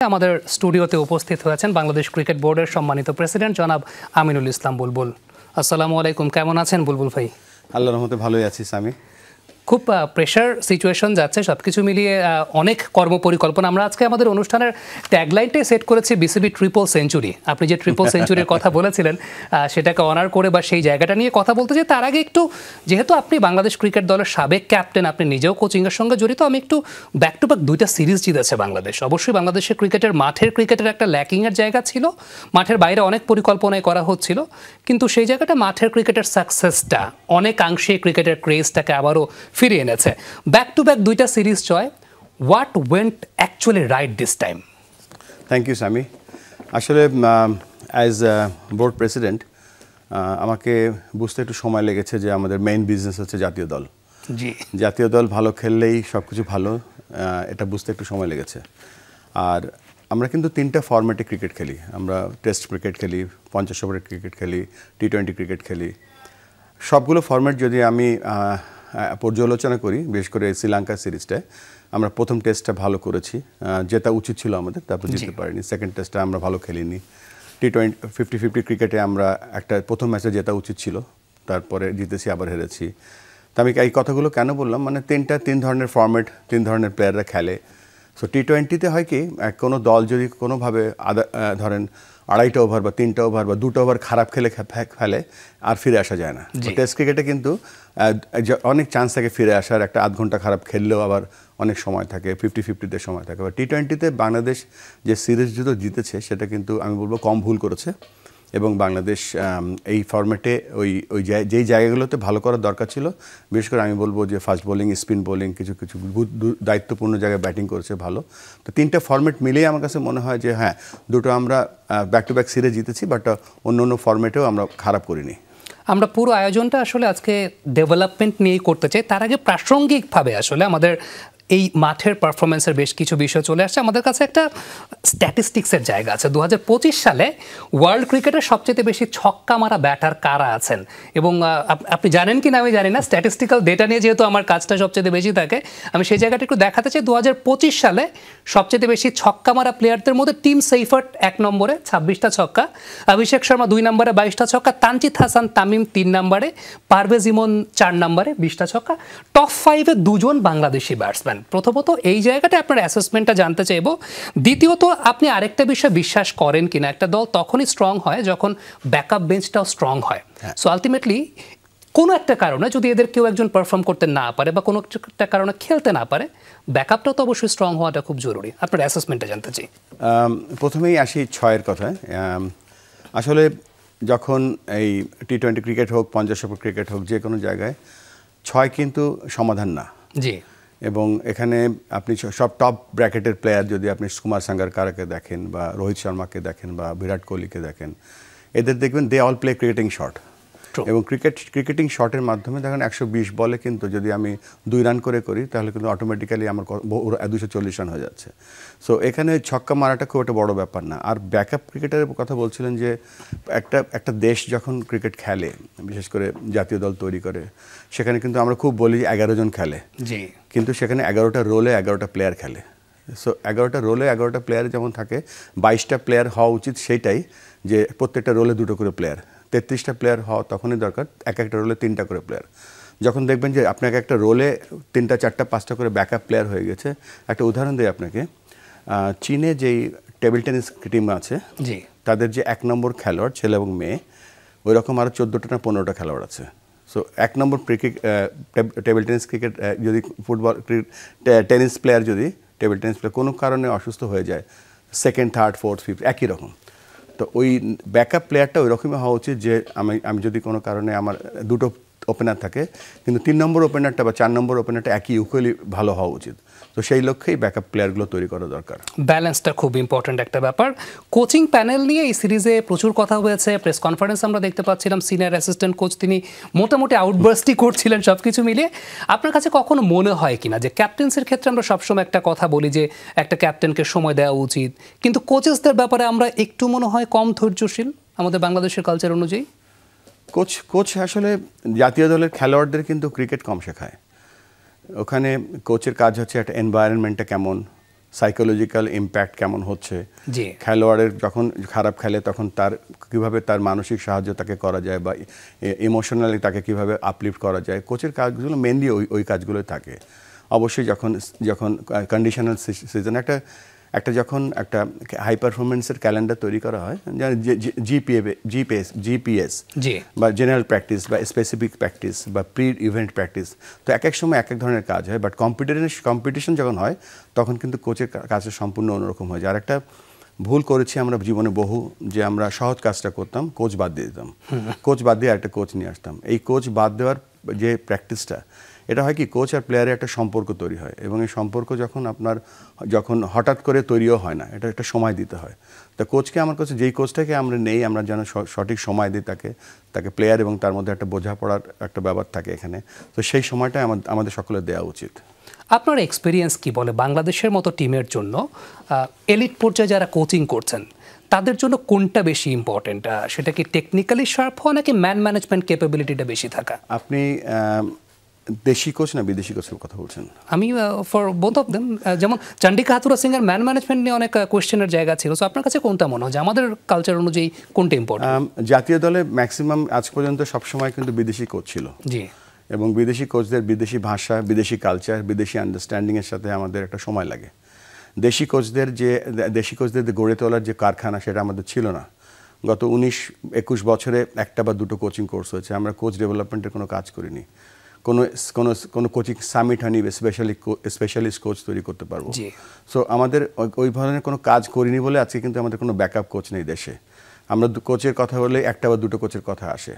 আমাদের স্টুডিওতে উপস্থিত হয়েছেন বাংলাদেশ ক্রিকেট বোর্ডের সম্মানিত প্রেসিডেন্ট জনাব আমিনুল ইসলাম বুলবুল। আসসালামু আলাইকুম, কেমন আছেন বুলবুল ভাই? আল্লাহর রহমতে ভালোই আছি সামি। খুব প্রেশার সিচুয়েশন যাচ্ছে, সবকিছু মিলিয়ে অনেক কর্মপরিকল্পনা। আমরা আজকে আমাদের অনুষ্ঠানের ট্যাগলাইনটাই সেট করেছি বিসিবি ট্রিপল সেঞ্চুরি। আপনি যে ট্রিপল সেঞ্চুরির কথা বলেছিলেন সেটাকে অনার করে বা সেই জায়গাটা নিয়ে কথা বলতে চাই। তার আগে একটু, যেহেতু আপনি বাংলাদেশ ক্রিকেট দলের সাবেক ক্যাপ্টেন, আপনি নিজেও কোচিংয়ের সঙ্গে জড়িত, আমি একটু ব্যাক টু ব্যাক দুইটা সিরিজ জিতেছে বাংলাদেশ। অবশ্যই বাংলাদেশের ক্রিকেটের মাঠের ক্রিকেটের একটা ল্যাকিংয়ের জায়গা ছিল, মাঠের বাইরে অনেক পরিকল্পনায় করা হচ্ছিল, কিন্তু সেই জায়গাটা মাঠের ক্রিকেটের সাকসেসটা অনেকাংশে ক্রিকেটের ক্রেজটাকে আবারও ফিরিয়ে এনেছে। ব্যাক টু ব্যাক দুইটা সিরিজ জয়, what went actually right this time? Thank you Sami. আসলে অ্যাজ বোর্ড প্রেসিডেন্ট আমাকে বুঝতে একটু সময় লেগেছে যে আমাদের মেইন বিজনেস হচ্ছে জাতীয় দল। জি, জাতীয় দল ভালো খেললেই সব কিছু ভালো, এটা বুঝতে একটু সময় লেগেছে। আর আমরা কিন্তু তিনটা ফরম্যাটে ক্রিকেট খেলি। আমরা টেস্ট ক্রিকেট খেলি, 50 ওভারের ক্রিকেট খেলি, টি-20 ক্রিকেট খেলি। সবগুলো ফরম্যাট যদি আমি পর্যালোচনা করি, বিশেষ করে শ্রীলঙ্কা সিরিজটায় আমরা প্রথম টেস্টটা ভালো করেছি, জেতা উচিত ছিল আমাদের, তারপর জিততে পারিনি। সেকেন্ড টেস্টটা আমরা ভালো খেলিনি। টি-20 50-50 ক্রিকেটে আমরা একটা প্রথম ম্যাচে জেতা উচিত ছিল, তারপরে জিতেছি, আবার হেরেছি। তা আমি এই কথাগুলো কেন বললাম, মানে তিন ধরনের ফরম্যাট, তিন ধরনের প্লেয়াররা খেলে। সো টি-20তে হয় কি, কোনো দল যদি কোনোভাবে ধরেন 2.5টা ওভার বা 3টা ওভার বা 2টা ওভার খারাপ ফেলে আর ফিরে আসা যায় না। টেস্ট ক্রিকেটে কিন্তু অনেক চান্স থাকে ফিরে আসার, একটা আধ ঘন্টা খারাপ খেললেও আবার অনেক সময় থাকে, 50-50তে সময় থাকে। বা টি-20তে বাংলাদেশ যে সিরিজ দুটো জিতেছে সেটা কিন্তু আমি বলবো কম ভুল করেছে, এবং বাংলাদেশ এই ফরম্যাটে ওই যেই জায়গাগুলোতে ভালো করার দরকার ছিল, বিশেষ করে আমি বলবো যে ফাস্ট বোলিং, স্পিন বোলিং, কিছু দায়িত্বপূর্ণ জায়গায় ব্যাটিং করেছে ভালো। তো তিনটা ফরম্যাট মিলেই আমার কাছে মনে হয় যে হ্যাঁ, দুটো আমরা ব্যাক টু ব্যাক সিরিজ জিতেছি, বাট অন্য ফরম্যাটেও আমরা খারাপ করিনি। আমরা পুরো আয়োজনটা আসলে আজকে ডেভেলপমেন্ট নিয়েই করতে চাই। তার আগে প্রাসঙ্গিকভাবে আসলে আমাদের এই মাঠের পারফরমেন্সের বেশ কিছু বিষয় চলে আসছে। আমাদের কাছে একটা স্ট্যাটিস্টিক্সের জায়গা আছে। 2025 সালে ওয়ার্ল্ড ক্রিকেটের সবচেয়ে বেশি ছক্কা মারা ব্যাটার কারা আছেন, এবং আপনি জানেন কি না আমি জানি না, স্ট্যাটিস্টিক্যাল ডেটা নিয়ে যেহেতু আমার কাজটা সবচেয়ে বেশি থাকে, আমি সেই জায়গাটা একটু দেখাতে চাই। 2025 সালে সবচেয়ে বেশি ছক্কা মারা প্লেয়ারদের মধ্যে টিম সেইফার্ট 1 নম্বরে 26টা ছক্কা, অভিষেক শর্মা 2 নম্বরে 22টা ছক্কা, তানজিদ হাসান তামিম 3 নম্বরে, পারভেজ ইমন 4 নম্বরে 20টা ছক্কা। টপ 5-এ দুজন বাংলাদেশি ব্যাটসম্যান। প্রথমত এই জায়গাটা আপনার অ্যাসেসমেন্টটা জানতে চাইব। দ্বিতীয়ত, আপনি আরেকটা বিষয় বিশ্বাস করেন কিনা, একটা দল তখনই স্ট্রং হয় যখন ব্যাকআপ বেঞ্চটাও স্ট্রং হয়। সো আলটিমেটলি কোনো একটা কারণে যদি এদের কেউ একজন পারফর্ম করতে না পারে বা কোনো একটা কারণে খেলতে না পারে, ব্যাকআপটাও তো অবশ্যই স্ট্রং হওয়াটা খুব জরুরি। আপনার অ্যাসেসমেন্টটা জানতে চাই। প্রথমেই আসি 6-এর কথায়। আসলে যখন এই টি-20 ক্রিকেট হোক, 50 ওভার ক্রিকেট হোক, যে কোনো জায়গায় 6 কিন্তু সমাধান না। জি। এবং এখানে আপনি সব টপ ব্র্যাকেটের প্লেয়ার, যদি আপনি কুমার সাঙ্গাকারাকে দেখেন বা রোহিত শর্মাকে দেখেন বা বিরাট কোহলিকে দেখেন, এদের দেখবেন they all play cricketing shot. এবং ক্রিকেটিং শটের মাধ্যমে দেখেন 120 বলে কিন্তু যদি আমি 2 রান করি তাহলে কিন্তু অটোমেটিক্যালি আমার 240 রান হয়ে যাচ্ছে। সো এখানে ছক্কা মারাটা খুব একটা বড় ব্যাপার না। আর ব্যাকআপ ক্রিকেটারের কথা বলছিলেন যে একটা দেশ যখন ক্রিকেট খেলে, বিশেষ করে জাতীয় দল তৈরি করে, সেখানে কিন্তু আমরা খুব বলি 11 জন খেলে, জি, কিন্তু সেখানে 11টা রোলে 11টা প্লেয়ার খেলে। সো 11টা রোলে 11টা প্লেয়ার যেমন থাকে, 22টা প্লেয়ার হওয়া উচিত সেইটাই, যে প্রত্যেকটা রোলে 2টো করে প্লেয়ার, 33টা প্লেয়ার হওয়া তখনই দরকার, একটা রোলে 3টা করে প্লেয়ার। যখন দেখবেন যে আপনাকে একটা রোলে 3টা 4টা 5টা করে ব্যাকআপ প্লেয়ার হয়ে গেছে। একটা উদাহরণ দিই আপনাকে, চীনে যেই টেবিল টেনিস টিম আছে, জি, তাদের যে 1 নম্বর খেলোয়াড়, ছেলে এবং মেয়ে, ওই রকম আরও 14টা না 15টা খেলোয়াড় আছে। So 1 number table tennis cricket, যদি ফুটবল টেনিস প্লেয়ার, যদি টেবিল টেনিস প্লেয়ার কোনো কারণে অসুস্থ হয়ে যায়, 2nd, 3rd, 4th, 5th একই রকম। তো ওই ব্যাকআপ প্লেয়ারটা ওই রকমই হওয়া উচিত যে আমি যদি কোনো কারণে আমার 2টো ওপেনার থাকে, কিন্তু 3 নম্বর ওপেনারটা বা 4 নম্বর ওপেনারটা একই ইকুয়ালি ভালো হওয়া উচিত। তো সেই লক্ষ্যেই ব্যাকআপ প্লেয়ারগুলো তৈরি করা দরকার। ব্যালেন্সটা খুব ইম্পর্ট্যান্ট একটা ব্যাপার। কোচিং প্যানেল নিয়ে এই সিরিজে প্রচুর কথা হয়েছে, প্রেস কনফারেন্স আমরা দেখতে পাচ্ছিলাম, সিনিয়র অ্যাসিস্ট্যান্ট কোচ তিনি মোটামুটি আউটবার্স্টই করছিলেন সব কিছু মিলিয়ে। আপনার কাছে কখনো মনে হয় কিনা যে ক্যাপ্টেন্সির ক্ষেত্রে আমরা সবসময় একটা কথা বলি যে একটা ক্যাপ্টেনকে সময় দেওয়া উচিত, কিন্তু কোচেসদের ব্যাপারে আমরা একটু মনে হয় কম ধৈর্যশীল আমাদের বাংলাদেশের কালচার অনুযায়ী? কোচ আসলে জাতীয় দলের খেলোয়াড়দের কিন্তু ক্রিকেট কম শেখায়। ওখানে কোচের কাজ হচ্ছে একটা এনভায়রনমেন্টটা কেমন, সাইকোলজিক্যাল ইম্প্যাক্ট কেমন হচ্ছে, খেলোয়াড়ের যখন খারাপ খেলে তখন তার কিভাবে তার মানসিক সাহায্য তাকে করা যায় বা ইমোশনালি তাকে কিভাবে আপলিফ্ট করা যায়, কোচের কাজগুলো মেনলি ওই কাজগুলোই থাকে। অবশ্যই যখন কন্ডিশনাল সিজন একটা যখন একটা হাই পারফরমেন্সের ক্যালেন্ডার তৈরি করা হয়, জিপিএস বা জেনারেল প্র্যাকটিস বা স্পেসিফিক প্র্যাকটিস বা প্রি ইভেন্ট প্র্যাকটিস, তো এক এক সময় এক এক ধরনের কাজ হয়। বাট কম্পিটিশন যখন হয় তখন কিন্তু কোচের কাজটা সম্পূর্ণ অন্যরকম হয়। আর একটা ভুল করেছি আমরা জীবনে বহু, যে আমরা সহজ কাজটা করতাম, কোচ বাদ দিয়ে দিতাম, কোচ বাদ দিয়ে একটা কোচ নিয়ে আসতাম। এই কোচ বাদ দেওয়ার যে প্র্যাকটিসটা, এটা হয় কি কোচ আর প্লেয়ারের একটা সম্পর্ক তৈরি হয়, এবং এই সম্পর্ক যখন হঠাৎ করে তৈরিও হয় না, এটা একটা সময় দিতে হয়। তা কোচকে আমার কাছে যেই কোচটাকে আমরা নেই, আমরা যেন সঠিক সময় দিই তাকে প্লেয়ার এবং তার মধ্যে একটা বোঝাপড়ার একটা ব্যাপার থাকে এখানে, তো সেই সময়টা আমাদের সকলের দেওয়া উচিত। আপনার এক্সপিরিয়েন্স কি বলে বাংলাদেশের মতো টিমের জন্য এলিট পর্যায়ে যারা কোচিং করছেন তাদের জন্য কোনটা বেশি ইম্পর্টেন্ট? সেটা কি টেকনিক্যালি শার্প হওয়া নাকি ম্যান ম্যানেজমেন্ট ক্যাপাবিলিটিটা বেশি থাকা? আপনি দেশি কোচ না বিদেশি কোচের কথা বলছেন? আমি ফর বোথ অফ দেম, যেমন চন্ডিকা হাথুরা সিং এর ম্যান ম্যানেজমেন্ট নিয়ে অনেক কোয়েশ্চেনের জায়গা ছিল, সো আপনার কাছে কোনটা মনে হয় যে আমাদের কালচার অনুযায়ী কোনটা ইম্পর্টেন্ট? জাতীয় দলে ম্যাক্সিমাম আজ পর্যন্ত সবসময় কিন্তু বিদেশি কোচ ছিল, জি, এবং বিদেশি কোচদের বিদেশি ভাষা, বিদেশি কালচার, বিদেশি আন্ডারস্ট্যান্ডিংয়ের সাথে আমাদের একটা সময় লাগে। দেশি কোচদের যে গড়ে তোলার যে কারখানা, সেটা আমাদের ছিল না। গত 19-21 বছরে একটা বা দুটো কোচিং কোর্স হয়েছে, আমরা কোচ ডেভেলপমেন্টের কোনো কাজ করিনি, কোনো কোচিং সামিট হয়নি স্পেশালিস্ট কোচ তৈরি করতে পারবো। সো আমাদের ওই ধরনের কোনো কাজ করিনি বলে আজকে কিন্তু আমাদের কোনো ব্যাকআপ কোচ নেই দেশে। আমরা কোচের কথা বলে একটা বা দুটো কোচের কথা আসে।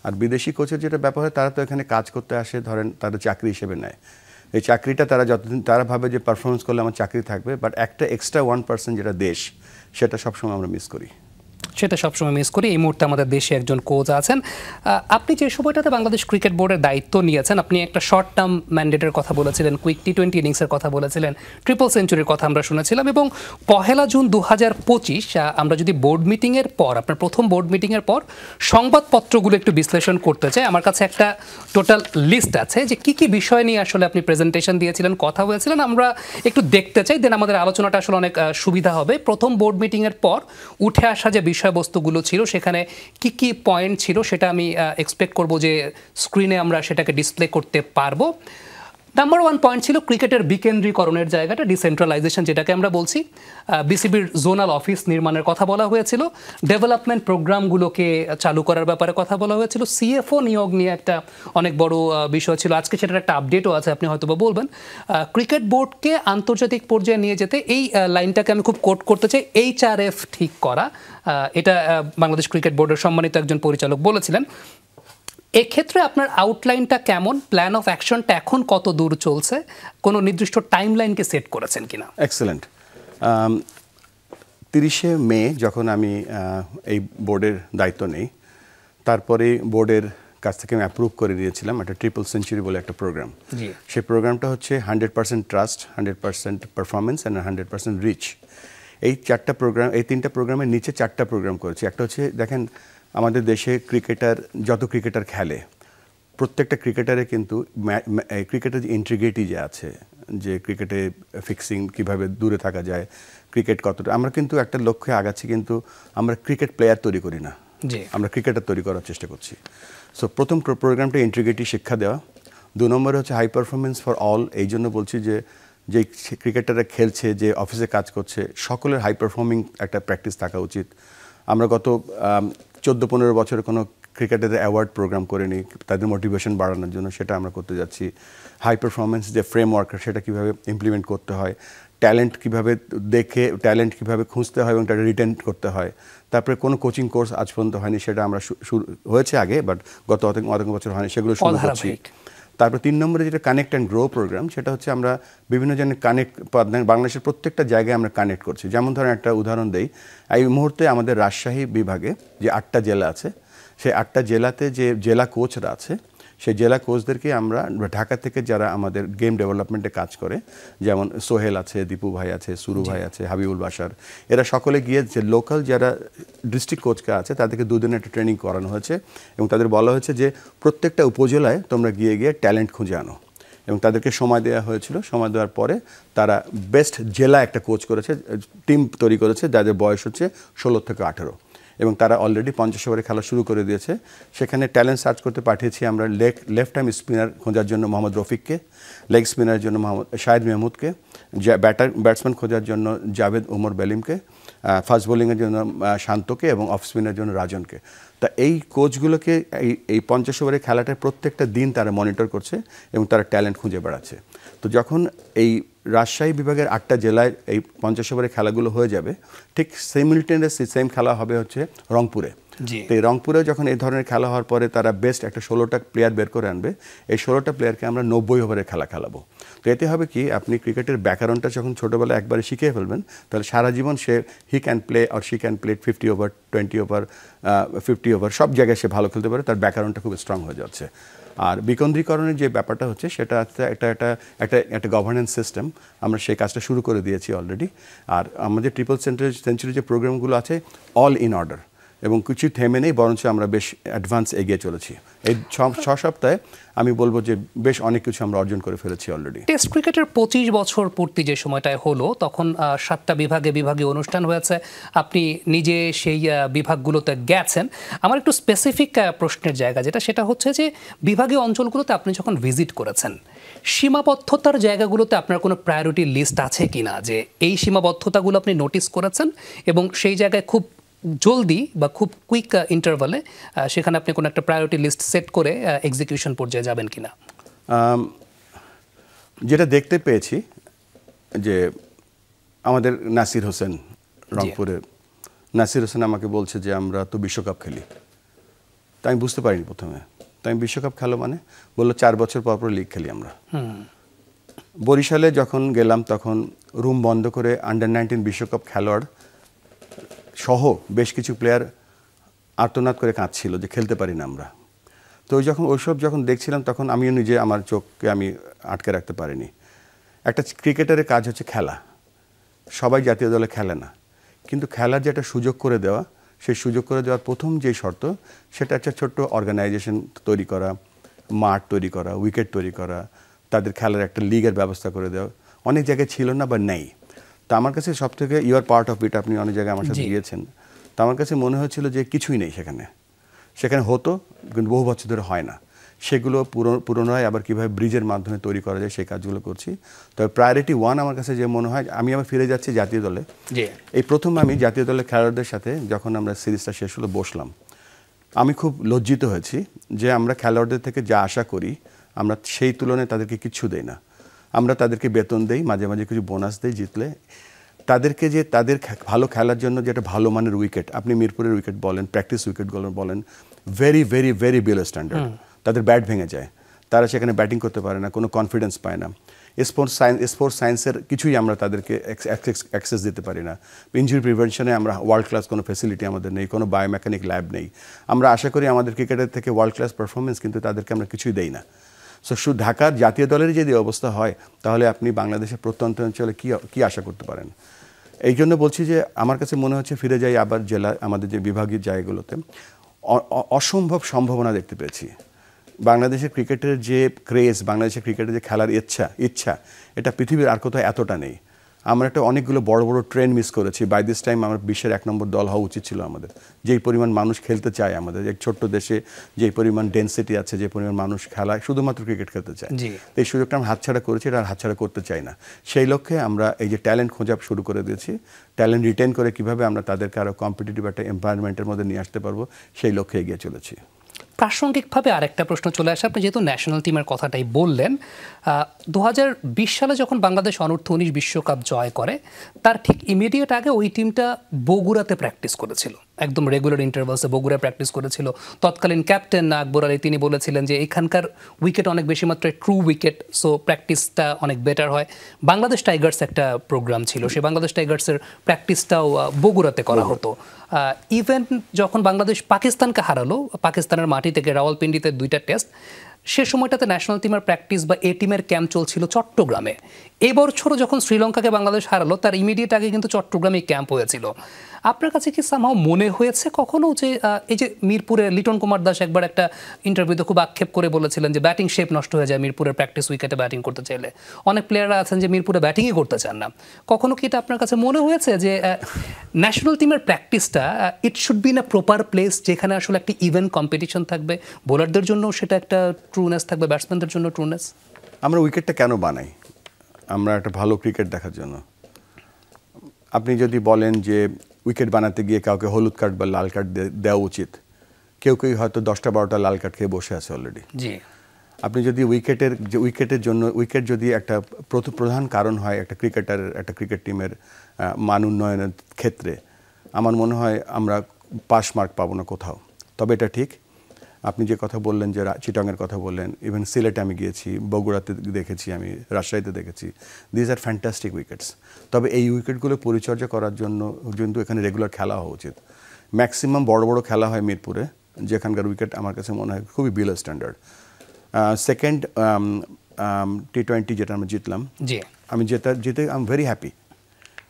আর বিদেশি কোচের যেটা ব্যাপার হয়, তারা তো এখানে কাজ করতে আসে, ধরেন তাদের চাকরি হিসেবে নেয়। এই চাকরিটা তারা ভাবে যে পারফরমেন্স করলে আমার চাকরি থাকবে, বাট একটা এক্সট্রা 1% যেটা দেশ, সেটা সবসময় আমরা মিস করি। এই মুহূর্তে আমাদের দেশে একজন কোচ আছেন। আপনি যে সময়টাতে বাংলাদেশ ক্রিকেট বোর্ডের দায়িত্ব নিয়েছেন, আপনি একটা শর্ট টার্ম ম্যান্ডেটের কথা বলেছিলেন, কুইক টি20 ইনিংসের কথা বলেছিলেন, ট্রিপল সেঞ্চুরির কথা আমরা শুনেছিলাম, এবং 1 জুন 2025 আমরা যদি বোর্ড মিটিংয়ের পর, আপনার প্রথম বোর্ড মিটিংয়ের পর সংবাদপত্রগুলো একটু বিশ্লেষণ করতে চাই। আমার কাছে একটা টোটাল লিস্ট আছে যে কি কি বিষয় নিয়ে আসলে আপনি প্রেজেন্টেশন দিয়েছিলেন, কথা হয়েছিলেন, আমরা একটু দেখতে চাই, দেন আমাদের আলোচনাটা আসলে অনেক সুবিধা হবে। প্রথম বোর্ড মিটিংয়ের পর উঠে আসা যে বিষয়বস্তুগুলো ছিল, সেখানে কি কি পয়েন্ট ছিল, সেটা আমি এক্সপেক্ট করব যে স্ক্রিনে আমরা সেটাকে ডিসপ্লে করতে পারবো। নাম্বার 1 পয়েন্ট ছিল ক্রিকেটের বিকেন্দ্রীকরণের জায়গাটা, ডিসেন্ট্রালাইজেশন যেটাকে আমরা বলছি। বিসিবির জোনাল অফিস নির্মাণের কথা বলা হয়েছিল, ডেভেলপমেন্ট প্রোগ্রামগুলোকে চালু করার ব্যাপারে কথা বলা হয়েছিল, সিএফও নিয়োগ নিয়ে একটা অনেক বড় বিষয় ছিল। আজকে সেটার একটা আপডেটও আছে, আপনি হয়তো বা বলবেন। ক্রিকেট বোর্ডকে আন্তর্জাতিক পর্যায়ে নিয়ে যেতে, এই লাইনটাকে আমি খুব কোট করতে চাই, HRF ঠিক করা, এটা বাংলাদেশ ক্রিকেট বোর্ডের সম্মানিত একজন পরিচালক বলেছিলেন। এক্ষেত্রে আপনার আউটলাইনটা কেমন, প্ল্যান অফ অ্যাকশনটা এখন কত দূর চলছে, কোনো নির্দিষ্ট টাইমলাইনকে সেট করেছেন কিনা? এক্সেলেন্ট। 30শে মে যখন আমি এই বোর্ডের দায়িত্ব নেই, তারপরে বোর্ডের কাছ থেকে আমি অ্যাপ্রুভ করে নিয়েছিলাম একটা ট্রিপল সেঞ্চুরি বলে একটা প্রোগ্রাম। সেই প্রোগ্রামটা হচ্ছে 100% ট্রাস্ট, 100% পারফরমেন্স অ্যান্ড 100% রিচ। এই 3টা প্রোগ্রামের নিচে 4টা প্রোগ্রাম করেছি। একটা হচ্ছে, দেখেন আমাদের দেশে যত ক্রিকেটার খেলে, প্রত্যেকটা ক্রিকেটারে কিন্তু ক্রিকেটের যে ইন্টিগ্রিটি যে আছে, যে ক্রিকেটে ফিক্সিং কিভাবে দূরে থাকা যায়, ক্রিকেট কতটা, আমরা কিন্তু একটা লক্ষ্যে আগাচ্ছি, কিন্তু আমরা ক্রিকেট প্লেয়ার তৈরি করি না, আমরা ক্রিকেটার তৈরি করার চেষ্টা করছি। সো প্রথম প্রোগ্রামটা ইন্টিগ্রিটি শিক্ষা দেওয়া। 2 নম্বরে হচ্ছে হাই পারফরমেন্স ফর অল। এই জন্য বলছি যে ক্রিকেটাররা খেলছে, যে অফিসে কাজ করছে, সকলের হাই পারফর্মিং একটা প্র্যাকটিস থাকা উচিত। আমরা গত 14-15 বছরে কোনো ক্রিকেটারদের অ্যাওয়ার্ড প্রোগ্রাম করিনি তাদের মোটিভেশন বাড়ানোর জন্য, সেটা আমরা করতে যাচ্ছি। হাই পারফরমেন্স যে ফ্রেমওয়ার্ক, সেটা কীভাবে ইমপ্লিমেন্ট করতে হয়, ট্যালেন্ট কীভাবে ট্যালেন্ট কীভাবে খুঁজতে হয় এবং তাটা রিটেন করতে হয়। তারপরে কোনো কোচিং কোর্স আজ পর্যন্ত হয়নি, সেটা আমরা হয়েছে আগে, বাট গত অনেক বছর হয়নি, সেগুলো শুরু করছি। তারপর 3 নম্বরে যেটা কানেক্ট অ্যান্ড গ্রো প্রোগ্রাম, সেটা হচ্ছে আমরা বিভিন্ন জনের বাংলাদেশের প্রত্যেকটা জায়গায় আমরা কানেক্ট করছি। যেমন ধরেন একটা উদাহরণ দেই, এই মুহূর্তে আমাদের রাজশাহী বিভাগে যে 8টা জেলা আছে, সেই 8টা জেলাতে যে জেলা কোচরা আছে, সেই জেলা কোচদেরকে আমরা ঢাকা থেকে যারা আমাদের গেম ডেভেলপমেন্টে কাজ করে, যেমন সোহেল আছে, দীপু ভাই আছে, সুরু ভাই আছে, হাবিবুল বাসার, এরা সকলে গিয়ে যে লোকাল যারা ডিস্ট্রিক্ট কোচকে আছে তাদেরকে 2 দিনের একটা ট্রেনিং করানো হয়েছে, এবং তাদের বলা হয়েছে যে প্রত্যেকটা উপজেলায় তোমরা গিয়ে ট্যালেন্ট খুঁজে আনো। এবং তাদেরকে সময় দেওয়া হয়েছিল। সময় দেওয়ার পরে তারা বেস্ট জেলা একটা কোচ করেছে, টিম তৈরি করেছে যাদের বয়স হচ্ছে 16 থেকে 18, এবং তারা অলরেডি 50 ওভারে খেলা শুরু করে দিয়েছে। সেখানে ট্যালেন্ট সার্চ করতে পাঠিয়েছি আমরা লেফট টাইম স্পিনার খোঁজার জন্য মোহাম্মদ রফিককে, লেগ স্পিনারের জন্য শাহেদ মেহমুদকে, ব্যাটসম্যান খোঁজার জন্য জাভেদ ওমর বেলিমকে, ফাস্ট বোলিংয়ের জন্য শান্তকে এবং অফ স্পিনের জন্য রাজনকে। তা এই কোচগুলোকে এই 50 ওভারের খেলাটার প্রত্যেকটা দিন তারা মনিটর করছে এবং তারা ট্যালেন্ট খুঁজে বেড়াচ্ছে। তো যখন এই রাজশাহী বিভাগের 8টা জেলায় এই 50 ওভারের খেলাগুলো হয়ে যাবে, ঠিক সিমিলটেনিয়াস সেম খেলা হবে হচ্ছে রংপুরে। তো এই রংপুরে যখন এই ধরনের খেলা হওয়ার পরে তারা বেস্ট একটা 16টা প্লেয়ার বের করে আনবে। এই 16টা প্লেয়ারকে আমরা 90 ওভারের খেলা খেলাবো। তো এতে হবে কি, আপনি ক্রিকেটের ব্যাকরণটা যখন ছোটোবেলায় একবারে শিখে ফেলবেন, তাহলে সারা জীবন সে হি ক্যান প্লে আর she can play 50 over, 20 over, 50 over, সব জায়গায় সে ভালো খেলতে পারে। তার ব্যাকরণটা খুব স্ট্রং হয়ে যাচ্ছে। আর বিকেন্দ্রীকরণের যে ব্যাপারটা হচ্ছে সেটা একটা গভর্নেন্স সিস্টেম, আমরা সেই কাজটা শুরু করে দিয়েছি অলরেডি। আর আমাদের ট্রিপল সেঞ্চুরি যে প্রোগ্রামগুলো আছে অল ইন অর্ডার, এবং কিছু থেমে নেই, বরঞ্চ আমরা বেশ অ্যাডভান্স এগিয়ে চলেছি। এই 6 সপ্তাহে আমি বলবো যে বেশ অনেক কিছু আমরা অর্জন করে ফেলেছি অলরেডি। টেস্ট ক্রিকেটের 25 বছর পূর্তি যে সময়টায় হলো, তখন 7টা বিভাগে অনুষ্ঠান হয়েছে, আপনি নিজে সেই বিভাগগুলোতে গেছেন। আমার একটু স্পেসিফিক প্রশ্নের জায়গা সেটা হচ্ছে যে বিভাগীয় অঞ্চলগুলোতে আপনি যখন ভিজিট করেছেন, সীমাবদ্ধতার জায়গাগুলোতে আপনার কোনো প্রায়োরিটি লিস্ট আছে কিনা, যে এই সীমাবদ্ধতাগুলো আপনি নোটিস করেছেন এবং সেই জায়গায় খুব জলদি বা খুব কুইক ইন্টারভালে সেখানে আপনি কোনো একটা প্রায়োরিটি লিস্ট সেট করে এক্সিকিউশন পর্যায়ে যাবেন কিনা? যেটা দেখতে পেয়েছি যে আমাদের নাসির হোসেন, রংপুরের নাসির হোসেন আমাকে বলছে যে আমরা তো বিশ্বকাপ খেলি। তাই আমি বুঝতে পারিনি প্রথমে। তাই আমি বিশ্বকাপ খেলো মানে বললো 4 বছর পর পর লিগ খেলি আমরা। বরিশালে যখন গেলাম তখন রুম বন্ধ করে আন্ডার-19 বিশ্বকাপ খেলোয়াড় সহ বেশ কিছু প্লেয়ার আর্তনাদ করে কাঁদছিল যে খেলতে পারি না আমরা। তো ওইসব যখন দেখছিলাম তখন আমিও নিজে আমার চোখকে আমি আটকে রাখতে পারিনি। একটা ক্রিকেটারের কাজ হচ্ছে খেলা, সবাই জাতীয় দলে খেলে না, কিন্তু খেলার যে একটা সুযোগ করে দেওয়া, সেই সুযোগ করে দেওয়ার প্রথম যেই শর্ত সেটা একটা ছোট্ট অর্গানাইজেশন তৈরি করা, মাঠ তৈরি করা, উইকেট তৈরি করা, তাদের খেলার একটা লিগের ব্যবস্থা করে দেওয়া। অনেক জায়গায় ছিল না বা নেই। তা আমার কাছে সব থেকে you are part of it, আপনি অনেক জায়গায় আমার সাথে গিয়েছেন, তা আমার কাছে মনে হয়েছিল যে কিছুই নেই সেখানে হতো কিন্তু বহু বছর ধরে হয় না। সেগুলো পুনরায় আবার কীভাবে ব্রিজের মাধ্যমে তৈরি করা যায় সেই কাজগুলো করছি। তবে প্রায়োরিটি 1 আমার কাছে যে মনে হয়, আমি আবার ফিরে যাচ্ছি জাতীয় দলে। এই প্রথম আমি জাতীয় দলের খেলোয়াড়দের সাথে যখন আমরা সিরিজটা শেষ হলো বসলাম, আমি খুব লজ্জিত হয়েছি যে আমরা খেলোয়াড়দের থেকে যা আশা করি আমরা সেই তুলনায় তাদেরকে কিচ্ছু দেই না। আমরা তাদেরকে বেতন দেই, মাঝে মাঝে কিছু বোনাস দেই জিতলে। তাদেরকে যে তাদের ভালো খেলার জন্য যে একটা ভালো মানের উইকেট, আপনি মিরপুরের উইকেট বলেন, প্র্যাকটিস উইকেটগুলো বলেন, very very very below standard. তাদের ব্যাট ভেঙে যায়, তারা সেখানে ব্যাটিং করতে পারে না, কোনো কনফিডেন্স পায় না। স্পোর্টস সায়েন্সের কিছুই আমরা তাদেরকে অ্যাক্সেস দিতে পারি না। ইনজুরি প্রিভেনশনে আমরা ওয়ার্ল্ড ক্লাস কোনো ফেসিলিটি আমাদের নেই, কোনো বায়োমেকানিক ল্যাব নেই। আমরা আশা করি আমাদের ক্রিকেটের থেকে ওয়ার্ল্ড ক্লাস পারফরমেন্স, কিন্তু তাদেরকে আমরা কিছুই দেই না। সো শুধু ঢাকার জাতীয় দলেরই যদি অবস্থা হয়, তাহলে আপনি বাংলাদেশের প্রত্যন্ত অঞ্চলে কী আশা করতে পারেন? এই জন্য বলছি যে আমার কাছে মনে হচ্ছে ফিরে যাই আবার জেলা, আমাদের যে বিভাগীয় জায়গাগুলোতে অসম্ভব সম্ভাবনা দেখতে পেয়েছি। বাংলাদেশের ক্রিকেটের যে ক্রেজ, বাংলাদেশের ক্রিকেটের যে খেলার ইচ্ছা এটা পৃথিবীর আর কোথাও এতটা নেই। আমরা একটা অনেকগুলো বড় বড় ট্রেন্ড মিস করেছি। বাই দিস টাইম আমার বিশ্বের 1 নম্বর দল হওয়া উচিত ছিল আমাদের। যেই পরিমাণ মানুষ খেলতে চায় আমাদের এক ছোট্ট দেশে, যেই পরিমাণ ডেন্সিটি আছে, যে পরিমাণ মানুষ খেলায় শুধুমাত্র ক্রিকেট খেলতে চায়, এই সুযোগটা আমরা হাতছাড়া করেছি, এটা আর হাতছাড়া করতে চাই না। সেই লক্ষ্যে আমরা এই যে ট্যালেন্ট খোঁজা শুরু করে দিয়েছি। ট্যালেন্ট রিটেন করে কীভাবে আমরা তাদেরকে আরও কম্পিটিটিভ একটা এনভায়রনমেন্টের মধ্যে নিয়ে আসতে পারবো, সেই লক্ষ্যে এগিয়ে চলেছি। প্রাসঙ্গিকভাবে আরেকটা প্রশ্ন চলে আসে, আপনি যেহেতু ন্যাশনাল টিমের কথাটাই বললেন, 2020 সালে যখন বাংলাদেশ অনূর্ধ্ব-19 বিশ্বকাপ জয় করে, তার ঠিক ইমিডিয়েট আগে ওই টিমটা বগুড়াতে প্র্যাকটিস করেছিল, একদম রেগুলার ইন্টারভালসে বগুড়ায় প্র্যাকটিস করেছিল। তৎকালীন ক্যাপ্টেন আকবর আলী তিনি বলেছিলেন যে এখানকার উইকেট অনেক বেশি মাত্রায় ট্রু উইকেট, সো প্র্যাকটিসটা অনেক বেটার হয়। বাংলাদেশ টাইগার্স একটা প্রোগ্রাম ছিল, সেই বাংলাদেশ টাইগার্সের প্র্যাকটিসটাও বগুড়াতে করা হতো। ইভেন যখন বাংলাদেশ পাকিস্তানকে হারালো, পাকিস্তানের মাটি থেকে রাওয়ালপিন্ডিতে 2টা টেস্ট, সে সময়টাতে ন্যাশনাল টিমের প্র্যাকটিস বা এ টিমের ক্যাম্প চলছিল চট্টগ্রামে। এই বছরও যখন শ্রীলঙ্কাকে বাংলাদেশ হারালো তার ইমিডিয়েট আগে কিন্তু চট্টগ্রামে ক্যাম্প হয়েছিল। আপনার কাছে কি সামহাও মনে হয়েছে কখনো যে এই যে মিরপুরে লিটন কুমার দাস একবার একটা ইন্টারভিউতে খুব আক্ষেপ করে বলেছিলেন যে ব্যাটিং শেপ নষ্ট হয়ে যায় মিরপুরের প্র্যাকটিস উইকেটে ব্যাটিং করতে চাইলে, অনেক প্লেয়াররা আছেন যে মিরপুরে ব্যাটিংই করতে চান না, কখনো কি এটা আপনার কাছে মনে হয়েছে যে ন্যাশনাল টিমের প্র্যাকটিসটা it should be in a proper place যেখানে আসলে একটা ইভেন্ট কম্পিটিশন থাকবে, বোলারদের জন্য সেটা একটা ট্রুনেস থাকবে, ব্যাটসম্যানদের জন্য ট্রুনেস? আমরা উইকেটটা কেন বানাই? আমরা একটা ভালো ক্রিকেট দেখার জন্য। আপনি যদি বলেন যে উইকেট বানাতে গিয়ে কাউকে হলুদ কার্ড বা লাল কার্ড দেওয়া উচিত, কেউ কেউ হয়তো 10টা 12টা লাল কার্ড খেয়ে বসে আছে অলরেডি। জি, আপনি যদি উইকেটের জন্য উইকেট যদি একটা প্রধান কারণ হয় একটা ক্রিকেট টিমের মান উন্নয়নের ক্ষেত্রে, আমার মনে হয় আমরা পাস মার্ক পাবো না কোথাও। তবে এটা ঠিক আপনি যে কথা বললেন, যে চিটাংয়ের কথা বললেন, ইভেন সিলেটে আমি গিয়েছি, বগুড়াতে দেখেছি, আমি রাজশাহীতে দেখেছি, দিজ আর ফ্যান্টাস্টিক উইকেটস। তবে এই উইকেটগুলো পরিচর্যা করার জন্য কিন্তু এখানে রেগুলার খেলা হওয়া উচিত। ম্যাক্সিমাম বড় বড় খেলা হয় মিরপুরে, যেখানকার উইকেট আমার কাছে মনে হয় খুবই বিলো স্ট্যান্ডার্ড। সেকেন্ড T20 যেটা আমরা জিতলাম, আমি জিতে আই এম ভেরি হ্যাপি,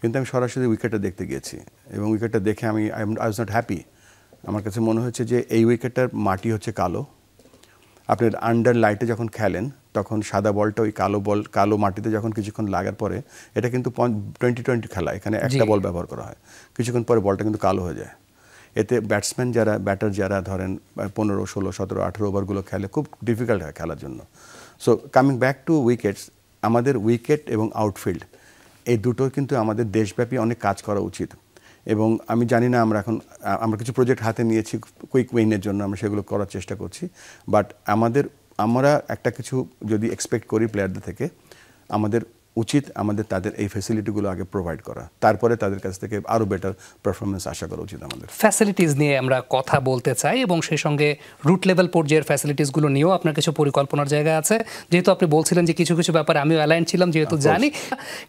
কিন্তু আমি সরাসরি উইকেটটা দেখতে গিয়েছি এবং উইকেটটা দেখে আই ওয়াজ নট হ্যাপি। আমার কাছে মনে হচ্ছে যে এই উইকেটটার মাটি হচ্ছে কালো। আপনার আন্ডার লাইটে যখন খেলেন তখন সাদা বলটা ওই কালো মাটিতে যখন কিছুক্ষণ লাগার পরে, এটা কিন্তু 20-20 খেলা, এখানে একটা বল ব্যবহার করা হয়, কিছুক্ষণ পরে বলটা কিন্তু কালো হয়ে যায়। এতে ব্যাটার যারা ধরেন 15, 16, 17, 18 ওভারগুলো খেলে, খুব ডিফিকাল্ট হয় খেলার জন্য। So coming back to wickets, আমাদের উইকেট এবং আউটফিল্ড এই দুটো কিন্তু আমাদের দেশব্যাপী অনেক কাজ করা উচিত। এবং আমি জানি না, আমরা কিছু প্রজেক্ট হাতে নিয়েছি কুইক উইনের জন্য, আমরা সেগুলো করার চেষ্টা করছি। বাট আমরা একটা কিছু যদি এক্সপেক্ট করি প্লেয়ারদের থেকে, আমাদের উচিত তাদের এই ফ্যাসিলিটিগুলো আগে প্রোভাইড করা, তারপরে তাদের কাছ থেকে আরও বেটার পারফরমেন্স আশা করা উচিত আমাদের। ফ্যাসিলিটিস নিয়ে আমরা কথা বলতে চাই এবং সেই সঙ্গে রুট লেভেল পর্যায়ের ফ্যাসিলিটিসগুলো নিয়েও আপনার কিছু পরিকল্পনার জায়গা আছে। যেহেতু আপনি বলছিলেন যে কিছু কিছু ব্যাপারে আমিও অ্যালাইন ছিলাম, যেহেতু জানি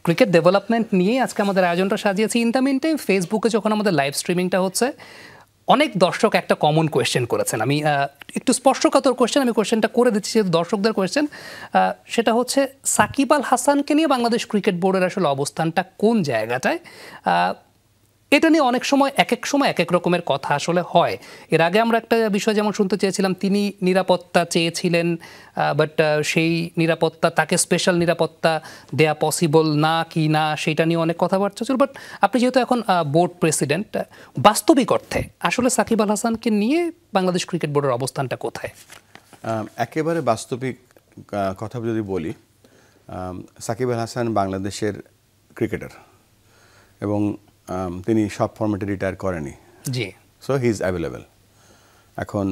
ক্রিকেট ডেভেলপমেন্ট নিয়ে আজকে আমাদের আয়োজনটা সাজিয়েছি। ইন দ্য মিন টাইম ফেসবুকে যখন আমাদের লাইভ স্ট্রিমিংটা হচ্ছে, অনেক দর্শক একটা কমন কোয়েশ্চেন করেছেন, আমি একটু স্পর্শকাতর কোয়েশ্চেন, আমি কোয়েশ্চেনটা করে দিচ্ছি যেহেতু দর্শকদের কোয়েশ্চেন। সেটা হচ্ছে সাকিব আল হাসানকে নিয়ে বাংলাদেশ ক্রিকেট বোর্ডের আসলে অবস্থানটা কোন জায়গাটায়? এটা নিয়ে অনেক সময় এক এক রকমের কথা আসলে হয়। এর আগে আমরা একটা বিষয় যেমন শুনতে চেয়েছিলাম, তিনি নিরাপত্তা চেয়েছিলেন, বাট সেই নিরাপত্তা, তাকে স্পেশাল নিরাপত্তা দেয়া পসিবল না কি না সেটা নিয়ে অনেক কথাবার্তা ছিল। বাট আপনি যেহেতু এখন বোর্ড প্রেসিডেন্ট, বাস্তবিক অর্থে আসলে সাকিব আল হাসানকে নিয়ে বাংলাদেশ ক্রিকেট বোর্ডের অবস্থানটা কোথায়? একেবারে বাস্তবিক কথা যদি বলি, সাকিব আল হাসান বাংলাদেশের ক্রিকেটার এবং তিনি সব ফর্মেটে রিটায়ার করেনি। জি, সো হি ইজ অ্যাভেলেবেল। এখন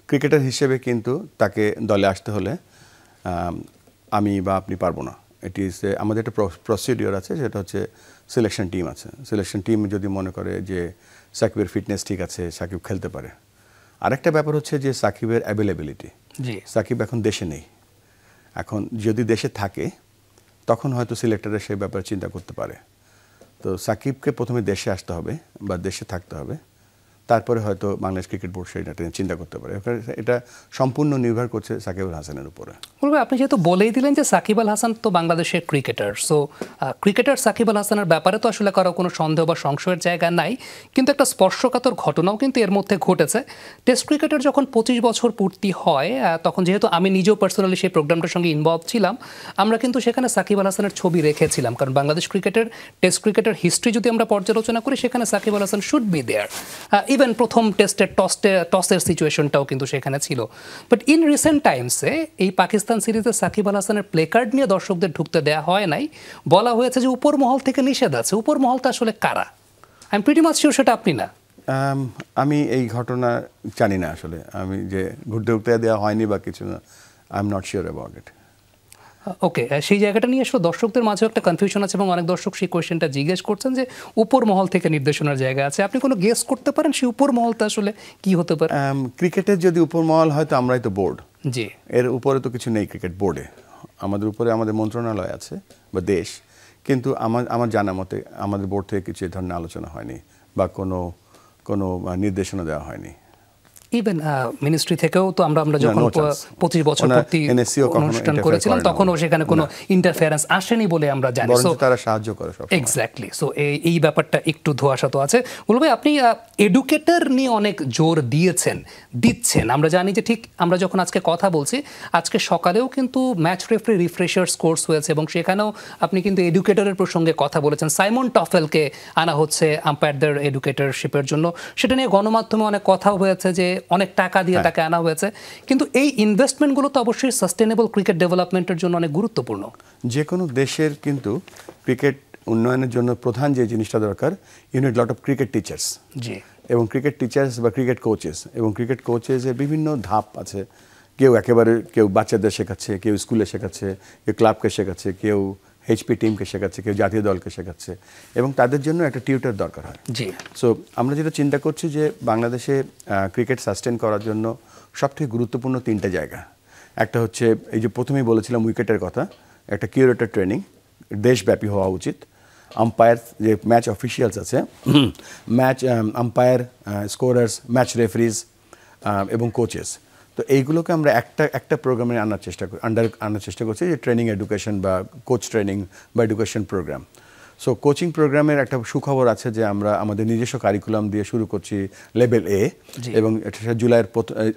ক্রিকেটার হিসেবে কিন্তু তাকে দলে আসতে হলে আমি বা আপনি পারবো না। আমাদের একটা প্রসিডিওর আছে, যেটা হচ্ছে সিলেকশন টিম আছে। সিলেকশন টিম যদি মনে করে যে সাকিবের ফিটনেস ঠিক আছে, সাকিব খেলতে পারে। আরেকটা ব্যাপার হচ্ছে যে সাকিবের অ্যাভেলেবিলিটি। সাকিব এখন দেশে নেই, এখন যদি দেশে থাকে তখন হয়তো সিলেক্টররা সেই ব্যাপারে চিন্তা করতে পারে। তো সাকিবকে প্রথমে দেশে আসতে হবে বা দেশে থাকতে হবে, তারপরে হয়তো বাংলাদেশ ক্রিকেট বোর্ড সেটা চিন্তা করতে পারে। এটা সম্পূর্ণ নির্ভর করছে সাকিব আল হাসানের উপরে। আপনি যেহেতু বলেই দিলেন যে সাকিব আল হাসান তো বাংলাদেশের cricketer, so cricketer Shakib Al হাসানের ব্যাপারে তো আসলে কারো কোনো সন্দেহ বা সংশয়ের জায়গা নাই। কিন্তু একটা স্পর্শকাতর ঘটনাও কিন্তু এর মধ্যে ঘটেছে। টেস্ট ক্রিকেটার যখন 25 বছর পূর্তি হয়, তখন যেহেতু আমি নিজেও পার্সোনালি সেই প্রোগ্রামটার সঙ্গে ইনভলভ ছিলাম, আমরা কিন্তু সেখানে সাকিব আল হাসানের ছবি রেখেছিলাম। কারণ বাংলাদেশ ক্রিকেটের টেস্ট ক্রিকেটের হিস্ট্রি যদি আমরা পর্যালোচনা করি, সেখানে Shakib Al Hasan should be there. Even প্রথম টেস্টের টসের সিচুয়েশনটাও কিন্তু সেখানে ছিল। বাট ইন রিসেন্ট টাইমসে এই পাকিস্তান সিরিজে সাকিব আল হাসানের প্লে কার্ড নিয়ে দর্শকদের ঢুকতে দেওয়া হয় নাই, বলা হয়েছে যে উপর মহল থেকে নিষেধ আছে। উপর মহলটা আসলে কারা? I am pretty much sure সেটা আপনি না। আমি এই ঘটনা জানি না আসলে, আমি যে ঢুকতে দেওয়া হয়নি বা কিছু না, I am not sure about it. Okay, সেই জায়গাটা নিয়ে আসলে দর্শকদের মাঝেও একটা কনফিউশন আছে এবং অনেক দর্শক সেই কোয়েশ্চেনটা জিজ্ঞেস করছেন যে উপর মহল থেকে নির্দেশনার জায়গা আছে। আপনি কোনো গেস করতে পারেন সেই উপর মহলটা আসলে কি হতে পারে? ক্রিকেটের যদি উপর মহল হয় তো আমরাই তো বোর্ড। জি, এর উপরে তো কিছু নেই ক্রিকেট বোর্ডে। আমাদের উপরে আমাদের মন্ত্রণালয় আছে বা দেশ, কিন্তু আমার জানা মতে আমাদের বোর্ড থেকে কিছু এই ধরনের আলোচনা হয়নি বা কোনো নির্দেশনা দেওয়া হয়নি। ইভেন মিনিস্ট্রি থেকেও তো আমরা যখন 25 বছর পূর্তি অনুষ্ঠান করেছিলাম তখনও সেখানে কোনো ইন্টারফেয়ারেন্স আসেনি বলে আমরা জানি। সো তারা সাহায্য করে সব এক্স্যাক্টলি। সো এই ব্যাপারটা একটু ধোঁয়াশা তো আছে। বলবো ভাই, আপনি এডুকেটর নিয়ে অনেক জোর দিচ্ছেন। আমরা জানি যে ঠিক আমরা যখন আজকে কথা বলছি, আজকে সকালেও কিন্তু ম্যাচ রেফারি রিফ্রেশার্স কোর্স হয়েছে এবং সেখানেও আপনি কিন্তু এডুকেটরের প্রসঙ্গে কথা বলেছেন। সাইমন টফেলকে আনা হচ্ছে আম্পায়ারদের এডুকেটরশিপের জন্য। সেটা নিয়ে গণমাধ্যমে অনেক কথা হয়েছে যে অনেক টাকা দিয়ে তাকে আনা হয়েছে, কিন্তু এই ইনভেস্টমেন্টগুলো তো অবশ্যই সাস্টেনেবল ক্রিকেট ডেভেলপমেন্টের জন্য অনেক গুরুত্বপূর্ণ। যে কোনো দেশের কিন্তু ক্রিকেট উন্নয়নের জন্য প্রধান যে জিনিসটা দরকার, you need lot of cricket teachers. জি। এবং ক্রিকেট টিচার্স বা ক্রিকেট কোচেস, এবং ক্রিকেট কোচেসের বিভিন্ন ধাপ আছে। কেউ বাচ্চাদের শেখাচ্ছে, কেউ স্কুলে শেখাচ্ছে, কেউ ক্লাবকে শেখাচ্ছে, কেউ এইচপি টিমকে শেখাচ্ছে, কেউ জাতীয় দলকে শেখাচ্ছে, এবং তাদের জন্য একটা টিউটর দরকার হয়। জি। সো আমরা যেটা চিন্তা করছি যে বাংলাদেশে ক্রিকেট সাস্টেন করার জন্য সবথেকে গুরুত্বপূর্ণ 3টে জায়গা। একটা হচ্ছে এই যে প্রথমেই বলেছিলাম উইকেটের কথা, একটা কিউরেটর ট্রেনিং দেশব্যাপী হওয়া উচিত। আম্পায়ার যে ম্যাচ অফিসিয়ালস আছে, match umpire, scorers, match referee's এবং কোচেস, তো এইগুলোকে আমরা একটা প্রোগ্রামে আনার চেষ্টা করছি, যে ট্রেনিং এডুকেশন বা কোচ ট্রেনিং বা এডুকেশন প্রোগ্রাম। সো কোচিং প্রোগ্রামের একটা সুখবর আছে যে আমরা আমাদের নিজস্ব কারিকুলাম দিয়ে শুরু করছি লেভেল এ, এবং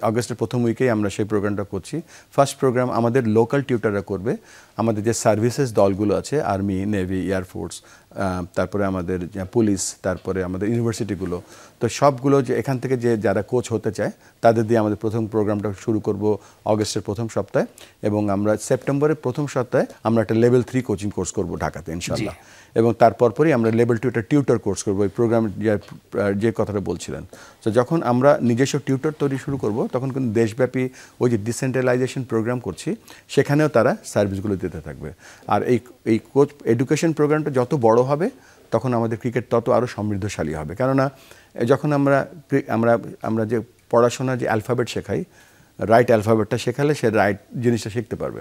আগস্টের প্রথম উইকেই আমরা সেই প্রোগ্রামটা করছি। ফার্স্ট প্রোগ্রাম আমাদের লোকাল টিউটাররা করবে। আমাদের যে সার্ভিসেস দলগুলো আছে, আর্মি, নেভি, এয়ারফোর্স, তারপরে আমাদের পুলিশ, তারপরে আমাদের ইউনিভার্সিটিগুলো, তো সবগুলো যে এখান থেকে যে যারা কোচ হতে চায় তাদের দিয়ে আমাদের প্রথম প্রোগ্রামটা শুরু করব আগস্টের প্রথম সপ্তাহে, এবং আমরা সেপ্টেম্বরের প্রথম সপ্তাহে আমরা একটা লেভেল 3 কোচিং কোর্স করব ঢাকাতে ইনশাআল্লাহ। এবং তারপরই আমরা লেভেল 2 একটা টিউটর কোর্স করবো, এই প্রোগ্রাম যে কথাটা বলছিলেন। তো যখন আমরা নিজস্ব টিউটর তৈরি শুরু করব, তখন কিন্তু দেশব্যাপী ওই যে ডিসেন্ট্রালাইজেশন প্রোগ্রাম করছি, সেখানেও তারা সার্ভিসগুলো দিতে থাকবে। আর এই কোচ এডুকেশন প্রোগ্রামটা যত বড় হবে, তখন আমাদের ক্রিকেট তত আরও সমৃদ্ধশালী হবে। কেননা যখন আমরা যে পড়াশোনা যে অ্যালফাবেট শেখাই, রাইট অ্যালফাবেটটা শেখালে সে রাইট জিনিসটা শিখতে পারবে।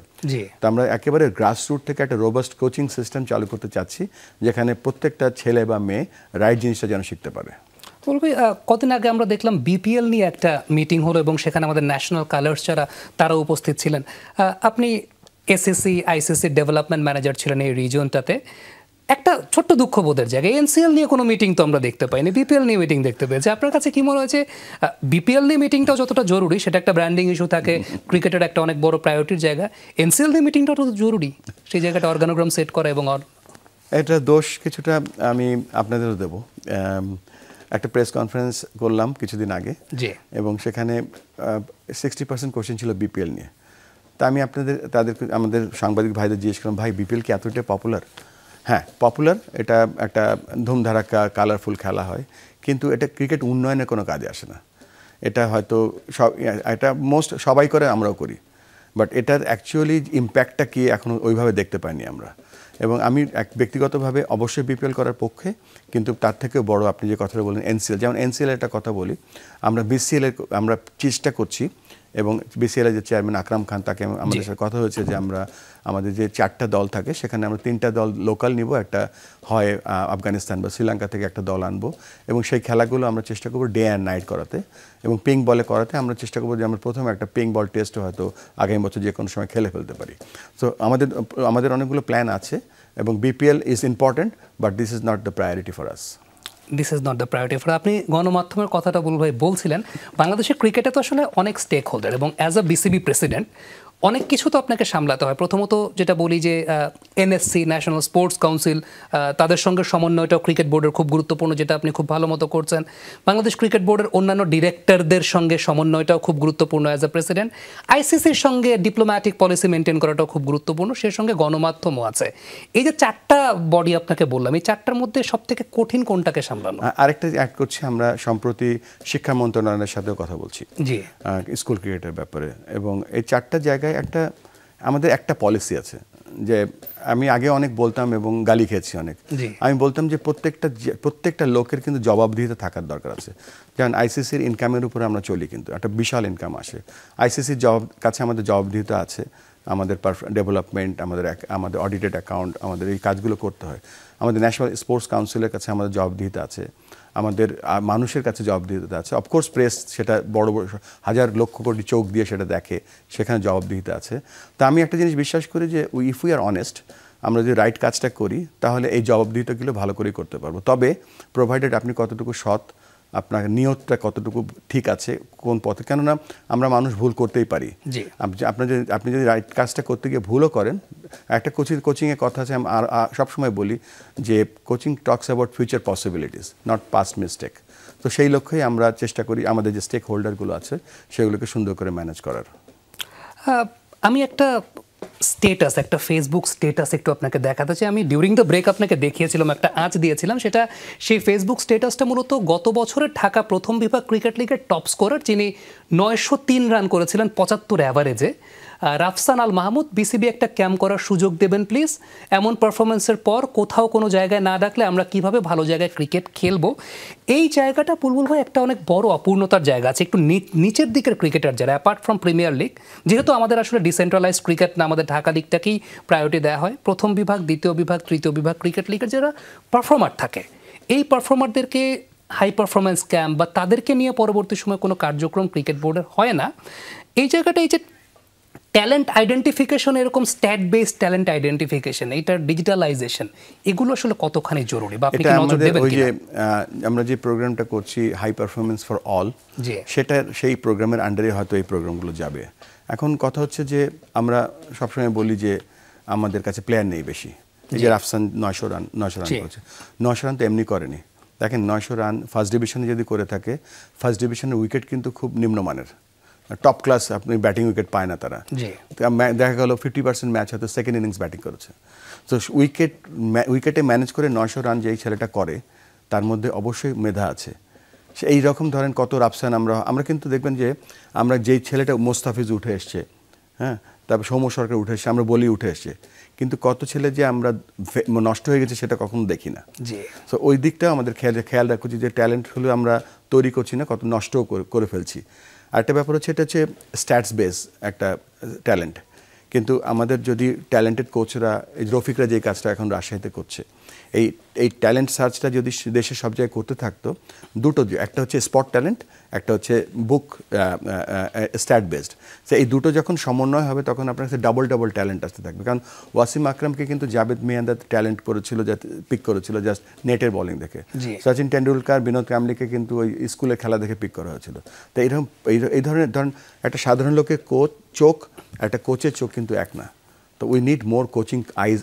তো আমরা একেবারে গ্রাসরুট থেকে একটা রোবাস্ট কোচিং সিস্টেম চালু করতে চাচ্ছি, যেখানে প্রত্যেকটা ছেলে বা মেয়ে রাইট জিনিসটা যেন শিখতে পারে। বলবি, কদিন আগে আমরা দেখলাম বিপিএল নিয়ে একটা মিটিং হলো এবং সেখানে আমাদের ন্যাশনাল কালার্স যারা তারা উপস্থিত ছিলেন। আপনি এসএসসি আইসিসি ডেভেলপমেন্ট ম্যানেজার ছিলেন এই রিজনটাতে। একটা ছোট্ট দুঃখবোধের জায়গায় এনসিএল নিয়ে কোনো মিটিং তো আমরা দেখতে পাইনি, বিপিএল নিয়ে মিটিং দেখতে পেয়েছি। আপনার কাছে কি মনে হয়েছে বিপিএল নিয়ে মিটিংটাও যতটা জরুরি, সেটা একটা ব্র্যান্ডিং ইস্যু থাকে, ক্রিকেটের একটা অনেক বড় প্রায়োরিটির জায়গা, এনসিএল নিয়ে মিটিংটাও তো জরুরি, সেই জায়গাটা অর্গানোগ্রাম সেট করা এবং এটা দোষ কিছুটা আমি আপনাদেরও দেবো। একটা প্রেস কনফারেন্স করলাম কিছুদিন আগে, এবং সেখানে 60% কোশ্চেন ছিল বিপিএল নিয়ে। তা আমি আমাদের সাংবাদিক ভাইদের জিজ্ঞেস করলাম, ভাই বিপিএল কি এতটা পপুলার? হ্যাঁ পপুলার, এটা একটা ধুমধারাক্কা কালারফুল খেলা হয়, কিন্তু এটা ক্রিকেট উন্নয়নের কোনো কাজে আসে না। এটা হয়তো সবাই করে, আমরাও করি, বাট এটার অ্যাকচুয়ালি ইম্প্যাক্টটা কি এখনও ওইভাবে দেখতে পাইনি আমরা। এবং আমি ব্যক্তিগতভাবে অবশ্যই বিপিএল করার পক্ষে, কিন্তু তার থেকেও বড় আপনি যে কথাটা বলেন এনসিএল, যেমন এনসিএল একটা কথা বলি, আমরা বিসিএল আমরা চেষ্টা করছি, এবং বিসিএলের যে চেয়ারম্যান আকরাম খান, তাকে আমাদের সাথে কথা হয়েছে যে আমরা আমাদের যে 4টা দল থাকে সেখানে আমরা 3টা দল লোকাল নিব, একটা হয় আফগানিস্তান বা শ্রীলঙ্কা থেকে একটা দল আনবো, এবং সেই খেলাগুলো আমরা চেষ্টা করবো ডে অ্যান্ড নাইট করাতে, এবং পিঙ্ক বলে করাতে। আমরা চেষ্টা করবো যে আমরা প্রথমে একটা পিঙ্ক বল টেস্ট হয়তো আগামী বছর যে কোনো সময় খেলে ফেলতে পারি। তো আমাদের অনেকগুলো প্ল্যান আছে, এবং BPL is important, but this is not the priority for us. This is not the priority for. আপনি গণমাধ্যমের কথাটা বলছিলেন, বাংলাদেশের ক্রিকেটে তো আসলে অনেক স্টেক হোল্ডার, এবং অ্যাজ আ বিসিবি প্রেসিডেন্ট অনেক কিছু তো আপনাকে সামলাতে হয়। প্রথমত যেটা বলি যে এনএসসি, ন্যাশনাল স্পোর্টস কাউন্সিল, তাদের সঙ্গে সমন্বয়টাও ক্রিকেট বোর্ডের খুব গুরুত্বপূর্ণ, যেটা আপনি খুব ভালো মতো করছেন। বাংলাদেশ ক্রিকেট বোর্ডের অন্যান্য ডিরেক্টরদের সঙ্গে সমন্বয়টাও খুব গুরুত্বপূর্ণ অ্যাজ আ প্রেসিডেন্ট। আইসিসির সঙ্গে ডিপ্লোম্যাটিক পলিসি মেনটেন করাটাও খুব গুরুত্বপূর্ণ, সেই সঙ্গে গণমাধ্যমও আছে। এই যে 4টা বডি আপনাকে বললাম, এই 4টার মধ্যে সব থেকে কঠিন কোনটাকে সামলানো? আরেকটা অ্যাড করছি, আমরা সম্প্রতি শিক্ষা মন্ত্রণালয়ের সাথেও কথা বলছি স্কুল ক্রিকেটের ব্যাপারে, এবং এই 4টা জায়গায় আমাদের একটা পলিসি আছে। যে আমি আগে অনেক বলতাম এবং গালি খেয়েছি অনেক, আমি বলতাম যে প্রত্যেকটা লোকের কিন্তু জবাবদিহিতা থাকার দরকার আছে। যেমন আইসিসির ইনকামের উপরে আমরা চলি, কিন্তু একটা বিশাল ইনকাম আসে, আইসিসির কাছে আমাদের জবাবদিহিতা আছে, আমাদের ডেভেলপমেন্ট, আমাদের অডিটেড অ্যাকাউন্ট, আমাদের এই কাজগুলো করতে হয়। আমাদের ন্যাশনাল স্পোর্টস কাউন্সিলের কাছে আমাদের জবাবদিহিতা আছে, আমাদের মানুষের কাছে জবাবদিহিতা আছে। অফকোর্স প্রেস সেটা বড় বড় হাজার লক্ষ কোটি চোখ দিয়ে সেটা দেখে, সেখানে জবাবদিহিতা আছে। তা আমি একটা জিনিস বিশ্বাস করি যে ইফ উই আর অনেস্ট, আমরা যদি রাইট কাজটা করি তাহলে এই জবাবদিহিতাগুলো ভালো করেই করতে পারবো। তবে প্রোভাইডেড আপনি কতটুকু সৎ, আপনার নিয়তটা কতটুকু ঠিক আছে কোন পথে, কেননা আমরা মানুষ ভুল করতেই পারি। আপনি যদি রাইট কাজটা করতে গিয়ে ভুলও করেন, একটা কোচিংয়ের কথা আছে, আর সবসময় বলি যে coaching talks about future possibilities, not past mistake. তো সেই লক্ষ্যেই আমরা চেষ্টা করি আমাদের যে স্টেক হোল্ডারগুলো আছে সেগুলোকে সুন্দর করে ম্যানেজ করার। আমি একটা স্টেটাস, একটা ফেসবুক স্টেটাস একটু আপনাকে দেখাতে চাই। আমি ডিউরিং দ্য ব্রেক আপনাকে দেখিয়েছিলাম, একটা আঁচ দিয়েছিলাম, সেটা সেই ফেসবুক স্টেটাসটা মূলত গত বছরের ঢাকা প্রথম বিভাগ ক্রিকেট লিগের টপ স্কোরার, যিনি 903 রান করেছিলেন 75 অ্যাভারেজে, রাফসান আল মাহমুদ। বিসিবি একটা ক্যাম্প করার সুযোগ দেবেন প্লিজ, এমন পারফরমেন্সের পর কোথাও কোনো জায়গায় না ডাকলে আমরা কিভাবে ভালো জায়গায় ক্রিকেট খেলবো। এই জায়গাটা বুলবুল ভাই একটা অনেক বড় অপূর্ণতার জায়গা আছে, একটু নিচের দিকের ক্রিকেটার যারা, অ্যাপার্ট ফ্রম প্রিমিয়ার লিগ, যেহেতু আমাদের আসলে ডিসেন্ট্রালাইজ ক্রিকেট না, আমাদের ঢাকা লিগটাকেই প্রায়োরিটি দেওয়া হয়, প্রথম বিভাগ, দ্বিতীয় বিভাগ, তৃতীয় বিভাগ ক্রিকেট লিগের যারা পারফর্মার থাকে, এই পারফর্মারদেরকে হাই পারফরমেন্স ক্যাম্প বা তাদেরকে নিয়ে পরবর্তী সময় কোনো কার্যক্রম ক্রিকেট বোর্ডের হয় না। এই জায়গাটা, এই যে ট্যালেন্ট আইডেন্টিফিকেশন, এরকম স্ট্যাট বেসড ট্যালেন্ট আইডেন্টিফিকেশন, এইটার ডিজিটালাইজেশন, এগুলো আসলে কতখানি জরুরি বা আপনি কি নজর দেবেন কিনা? আমরা যে প্রোগ্রামটা করছি হাই পারফরমেন্স ফর অল, সেই প্রোগ্রামের আন্ডারে হয়তো এই প্রোগ্রামগুলো যাবে। এখন কথা হচ্ছে যে আমরা সবসময় বলি যে আমাদের কাছে প্লেয়ার নেই বেশি। এই যে রাফসান 900 রান করেছে, 900 রান তো এমনি করেনি। দেখেন 900 রান ফার্স্ট ডিভিশনে যদি করে থাকে, ফার্স্ট ডিভিশনের উইকেট কিন্তু খুব নিম্নমানের, টপ ক্লাস আপনি ব্যাটিং উইকেট পায় না তারা। দেখা গেল 50% ম্যাচ হয়তো সেকেন্ড ইনিংস ব্যাটিং করেছে। তো উইকেটে ম্যানেজ করে 900 রান যেই ছেলেটা করে, তার মধ্যে অবশ্যই মেধা আছে। এই রকম ধরেন কত রাফসান আমরা কিন্তু দেখবেন যে আমরা যেই ছেলেটা মোস্তাফিজ উঠে এসছে, হ্যাঁ, তারপর সৌম্য সরকার উঠে এসছে, আমরা বলি উঠে এসছে, কিন্তু কত ছেলে যে আমরা নষ্ট হয়ে গেছে সেটা কখনো দেখি না। তো ওই দিকটা আমাদের খেয়াল রাখছি যে ট্যালেন্ট হলে আমরা তৈরি করছি না, কত নষ্টও করে ফেলছি। আরেকটা ব্যাপার হচ্ছে, এটা হচ্ছে স্ট্যাটস বেস একটা ট্যালেন্ট, কিন্তু আমাদের যদি ট্যালেন্টেড কোচরা, রফিকরা যে কাজটা এখন রাজশাহীতে করছে, এই ট্যালেন্ট সার্চটা যদি দেশের সব জায়গায় করতে থাকতো, দুটো, একটা হচ্ছে স্পট ট্যালেন্ট, একটা হচ্ছে বুক স্ট্যাট বেসড। তো এই দুটো যখন সমন্বয় হবে তখন আপনার কাছে ডাবল ট্যালেন্ট আসতে থাকবে। কারণ ওয়াসিম আকরামকে কিন্তু জাভেদ মিয়াঁদাদ ট্যালেন্ট করেছিল, পিক করেছিল জাস্ট নেটের বোলিং দেখে। সচিন টেন্ডুলকার, বিনোদ কাম্বলিকে কিন্তু ওই স্কুলের খেলা দেখে পিক করা হয়েছিল। তো এই ধরনের একটা সাধারণ লোকের চোখ, একটা কোচের চোখ কিন্তু এক না। তো we need more coaching eyes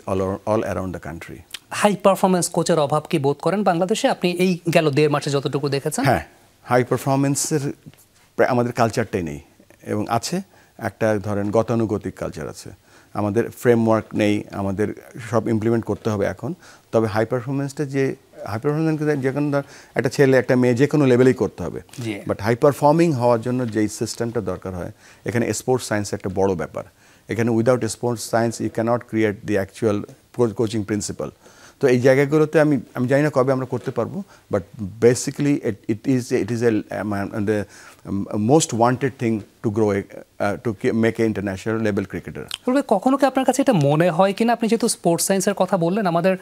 all around the country. High performance কোচের অভাব কি বোধ করেন বাংলাদেশে? আপনি এই গেল 1.5 মাসে যতটুকু দেখেছেন। হ্যাঁ, হাই পারফরমেন্সের আমাদের কালচারটাই নেই, এবং আছে একটা ধরেন গতানুগতিক কালচার আছে, আমাদের ফ্রেমওয়ার্ক নেই, আমাদের সব ইমপ্লিমেন্ট করতে হবে এখন। তবে হাই পারফরমেন্সটা যে যে কোনো একটা ছেলে একটা মেয়ে যে কোনো লেভেলেই করতে হবে, বাট হাই পারফর্মিং হওয়ার জন্য যেই সিস্টেমটা দরকার হয়, এখানে স্পোর্টস সায়েন্স একটা বড় ব্যাপার। এখানে without sports science you can't create the actual coaching principle. তো এই জায়গাগুলোতে আমি জানি না কবে আমরা করতে পারবো, but basically it is a most wanted thing to grow to make a international level cricketer. কখনো কি আপনার কাছে এটা মনে হয় কিনা, আপনি যেহেতু স্পোর্টস সায়েন্সের কথা বললেন, আমাদের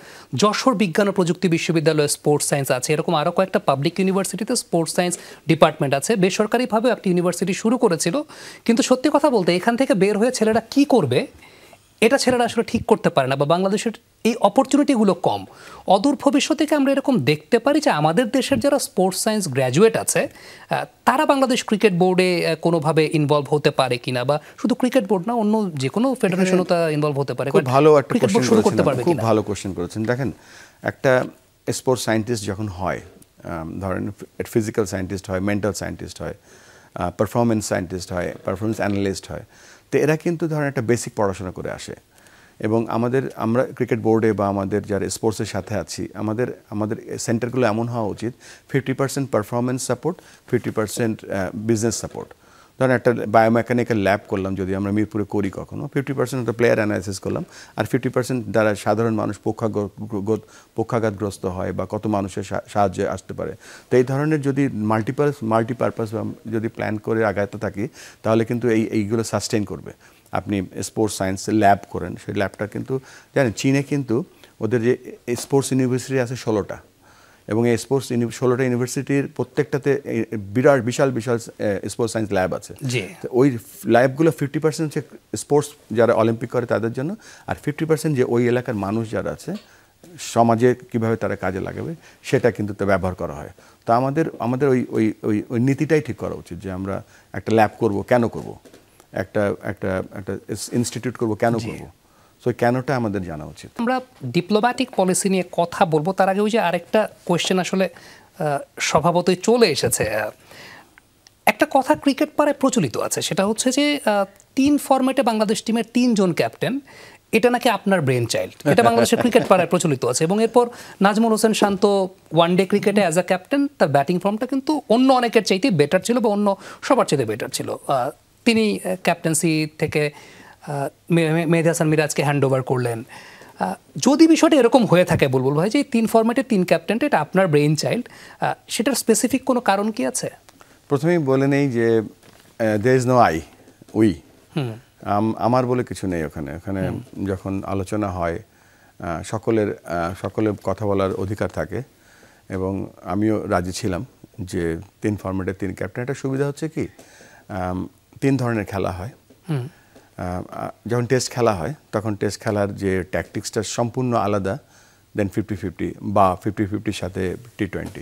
যশোর বিজ্ঞান ও প্রযুক্তি বিশ্ববিদ্যালয়ে স্পোর্টস সায়েন্স আছে, এরকম আরও কয়েকটা পাবলিক ইউনিভার্সিটিতে স্পোর্টস সায়েন্স ডিপার্টমেন্ট আছে, বেসরকারিভাবেও একটি ইউনিভার্সিটি শুরু করেছিল, কিন্তু সত্যি কথা বলতে এখান থেকে বের হয়ে ছেলেরা কি করবে এটা ছেলেরা আসলে ঠিক করতে পারে না, বা বাংলাদেশের এই অপরচুনিটিগুলো কম। অদূর ভবিষ্যতে আমরা এরকম দেখতে পারি যে আমাদের দেশের যারা স্পোর্টস সায়েন্স গ্র্যাজুয়েট আছে তারা বাংলাদেশ ক্রিকেট বোর্ডে কোনোভাবে ইনভলভ হতে পারে কিনা, বা শুধু ক্রিকেট বোর্ড না, অন্য যে কোনো ফেডারেশনও তা ইনভলভ হতে পারে। খুব ভালো একটা কোশ্চেন শুরু করতে পারবে, খুব ভালো কোশ্চেন করেছেন। দেখেন, একটা স্পোর্টস সায়েন্টিস্ট যখন হয়, ধরেন ফিজিক্যাল সায়েন্টিস্ট হয়, মেন্টাল সায়েন্টিস্ট হয়, পারফরমেন্স সায়েন্টিস্ট হয়, পারফরমেন্স অ্যানালিস্ট হয়, তো এরা কিন্তু ধরেন একটা বেসিক পড়াশোনা করে আসে। এবং আমরা ক্রিকেট বোর্ডে বা আমাদের যারা স্পোর্টসের সাথে আছি, আমাদের সেন্টারগুলো এমন হওয়া উচিত 50% পারফরমেন্স সাপোর্ট, 50% বিজনেস সাপোর্ট। ধরেন একটা বায়োমেকানিক্যাল ল্যাব করলাম, যদি আমরা মিরপুরে করি কখনো, 50% একটা প্লেয়ার অ্যানালাইসিস করলাম, আর 50% দ্বারা সাধারণ মানুষ পক্ষাঘাতগ্রস্ত হয় বা কত মানুষের সাহায্যে আসতে পারে। তো এই ধরনের যদি মাল্টিপারপাস যদি প্ল্যান করে আগাতে থাকি, তাহলে কিন্তু এইগুলো সাস্টেইন করবে। আপনি স্পোর্টস সায়েন্স ল্যাব করেন, সেই ল্যাবটা কিন্তু জানেন চীনে কিন্তু ওদের যে স্পোর্টস ইউনিভার্সিটি আছে 16টা, এবং এই স্পোর্টস 16টা ইউনিভার্সিটির প্রত্যেকটাতে বিরাট বিশাল বিশাল স্পোর্টস সায়েন্স ল্যাব আছে। ওই ল্যাবগুলো 50% হচ্ছে স্পোর্টস যারা অলিম্পিক করে তাদের জন্য, আর 50% যে ওই এলাকার মানুষ যারা আছে সমাজে কিভাবে তারা কাজে লাগাবে সেটা কিন্তু ব্যবহার করা হয়। তো আমাদের ওই নীতিটাই ঠিক করা উচিত যে আমরা একটা ল্যাব করব, কেন করব, একটা ইনস্টিটিউট করব, কেন করব। সো কেনটা আমাদের জানা উচিত। আমরা ডিপ্লোম্যাটিক পলিসি নিয়ে কথা বলবো, তার আগে ওই যে আরেকটা কোয়েশ্চেন আসলে স্বভাবতই চলে এসেছে। একটা কথা ক্রিকেট পাড়ায় প্রচলিত আছে, সেটা হচ্ছে যে 3 ফরম্যাটে বাংলাদেশ টিমের 3 জন ক্যাপ্টেন, এটা নাকি আপনার ব্রেন চাইল্ড, এটা বাংলাদেশের ক্রিকেট পাড়ায় প্রচলিত আছে। এবং এরপর নাজমুল হোসেন শান্ত ওয়ানডে ক্রিকেটে অ্যাজ আ ক্যাপ্টেন তার ব্যাটিং ফর্মটা কিন্তু অন্য অনেকের চাইতে বেটার ছিল, বা অন্য সবার চাইতে বেটার ছিল। তিনি ক্যাপ্টেন্সি থেকে মেহেদী হাসান মিরাজকে হ্যান্ড ওভার করলেন। যদি বিষয়টা এরকম হয়ে থাকে বুলবুল ভাই, যে 3 ফরম্যাটে 3 ক্যাপ্টেন, এটা আপনার ব্রেইন চাইল্ড, সেটার স্পেসিফিক কোনো কারণ কি আছে? প্রথমেই বলে নেই যে there is no I, we, আমার বলে কিছু নেই ওখানে। ওখানে যখন আলোচনা হয় সকলের কথা বলার অধিকার থাকে, এবং আমিও রাজি ছিলাম যে 3 ফরম্যাটে 3 ক্যাপ্টেন। এটা সুবিধা হচ্ছে কি, 3 ধরনের খেলা হয়। যখন টেস্ট খেলা হয় তখন টেস্ট খেলার যে ট্যাকটিক্সটা সম্পূর্ণ আলাদা দেন 50-50 বা 50-50 সাথে T20।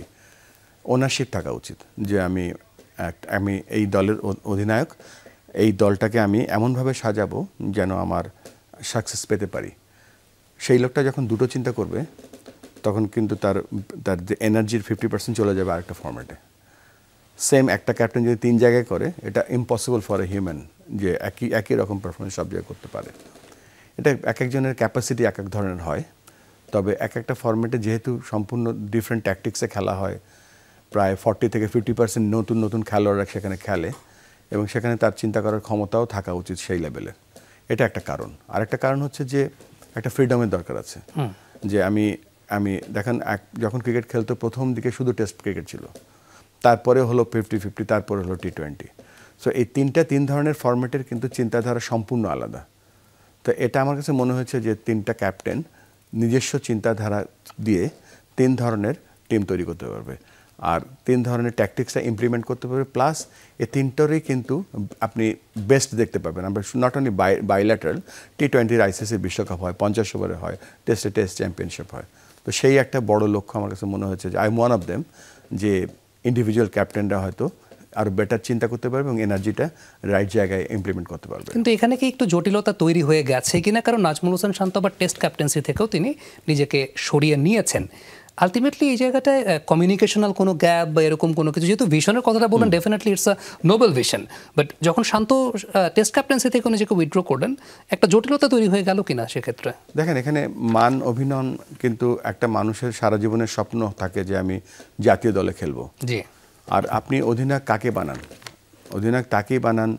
ওনারশিপ থাকা উচিত যে আমি এই দলের অধিনায়ক, এই দলটাকে আমি এমনভাবে সাজাবো যেন আমার সাকসেস পেতে পারি। সেই লোকটা যখন দুটো চিন্তা করবে তখন কিন্তু তার যে এনার্জির 50% চলে যাবে আরেকটা ফরম্যাটে। সেম একটা ক্যাপ্টেন যদি 3 জায়গায় করে, এটা ইম্পসিবল ফর এ হিউম্যান যে একই রকম পারফরমেন্স সব জায়গায় করতে পারে। এটা এক একজনের ক্যাপাসিটি এক এক ধরনের হয়। তবে একটা ফরম্যাটে যেহেতু সম্পূর্ণ ডিফারেন্ট ট্যাকটিক্সে খেলা হয়, প্রায় 40 থেকে 50% নতুন খেলোয়াড়রা সেখানে খেলে, এবং সেখানে তার চিন্তা করার ক্ষমতাও থাকা উচিত সেই লেভেলে। এটা একটা কারণ। আরেকটা কারণ হচ্ছে যে একটা ফ্রিডমের দরকার আছে। যে আমি দেখেন, যখন ক্রিকেট খেলতো প্রথম দিকে শুধু টেস্ট ক্রিকেট ছিল, তারপরে হলো 50-50, তারপরে হলো T20। সো এই 3 ধরনের ফরম্যাটের কিন্তু চিন্তাধারা সম্পূর্ণ আলাদা। তো এটা আমার কাছে মনে হয়েছে যে 3টা ক্যাপ্টেন নিজস্ব চিন্তাধারা দিয়ে 3 ধরনের টিম তৈরি করতে পারবে, আর 3 ধরনের ট্যাকটিক্সটা ইমপ্লিমেন্ট করতে পারবে। প্লাস এই 3টারই কিন্তু আপনি বেস্ট দেখতে পাবেন। আমরা not only bilateral, T20 ICC বিশ্বকাপ হয়, 50 ওভারে হয়, টেস্ট চ্যাম্পিয়নশিপ হয়। তো সেই একটা বড় লক্ষ্য আমার কাছে মনে হয়েছে যে I am one of them, যে ইন্ডিভিজুয়াল ক্যাপ্টেনরা হয়তো আরও বেটার চিন্তা করতে পারবে এবং এনার্জিটা রাইট জায়গায় ইমপ্লিমেন্ট করতে পারবে। কিন্তু এখানে কি একটু জটিলতা তৈরি হয়ে গেছে কিনা? কারণ নাজমুল হোসেন শান্ত আবার টেস্ট ক্যাপ্টেন্সি থেকেও তিনি নিজেকে সরিয়ে নিয়েছেন। আলটিমেটলি এই জায়গাটায় কমিউনিকেশনাল কোনো গ্যাপ বা এরকম কোনো কিছু, যেহেতু ভিশনের কথাটা বললেন, definitely it's a Nobel vision, but যখন শান্ত টেস্ট ক্যাপ্টেন্সি থেকে নিজেকে উইথড্র করলেন, একটা জটিলতা তৈরি হয়ে গেল কিনা সেক্ষেত্রে? দেখেন, এখানে মান অভিনয়, কিন্তু একটা মানুষের সারা জীবনের স্বপ্ন থাকে যে আমি জাতীয় দলে খেলবো। জি। আর আপনি অধিনায়ক কাকে বানান? অধিনায়ক তাকেই বানান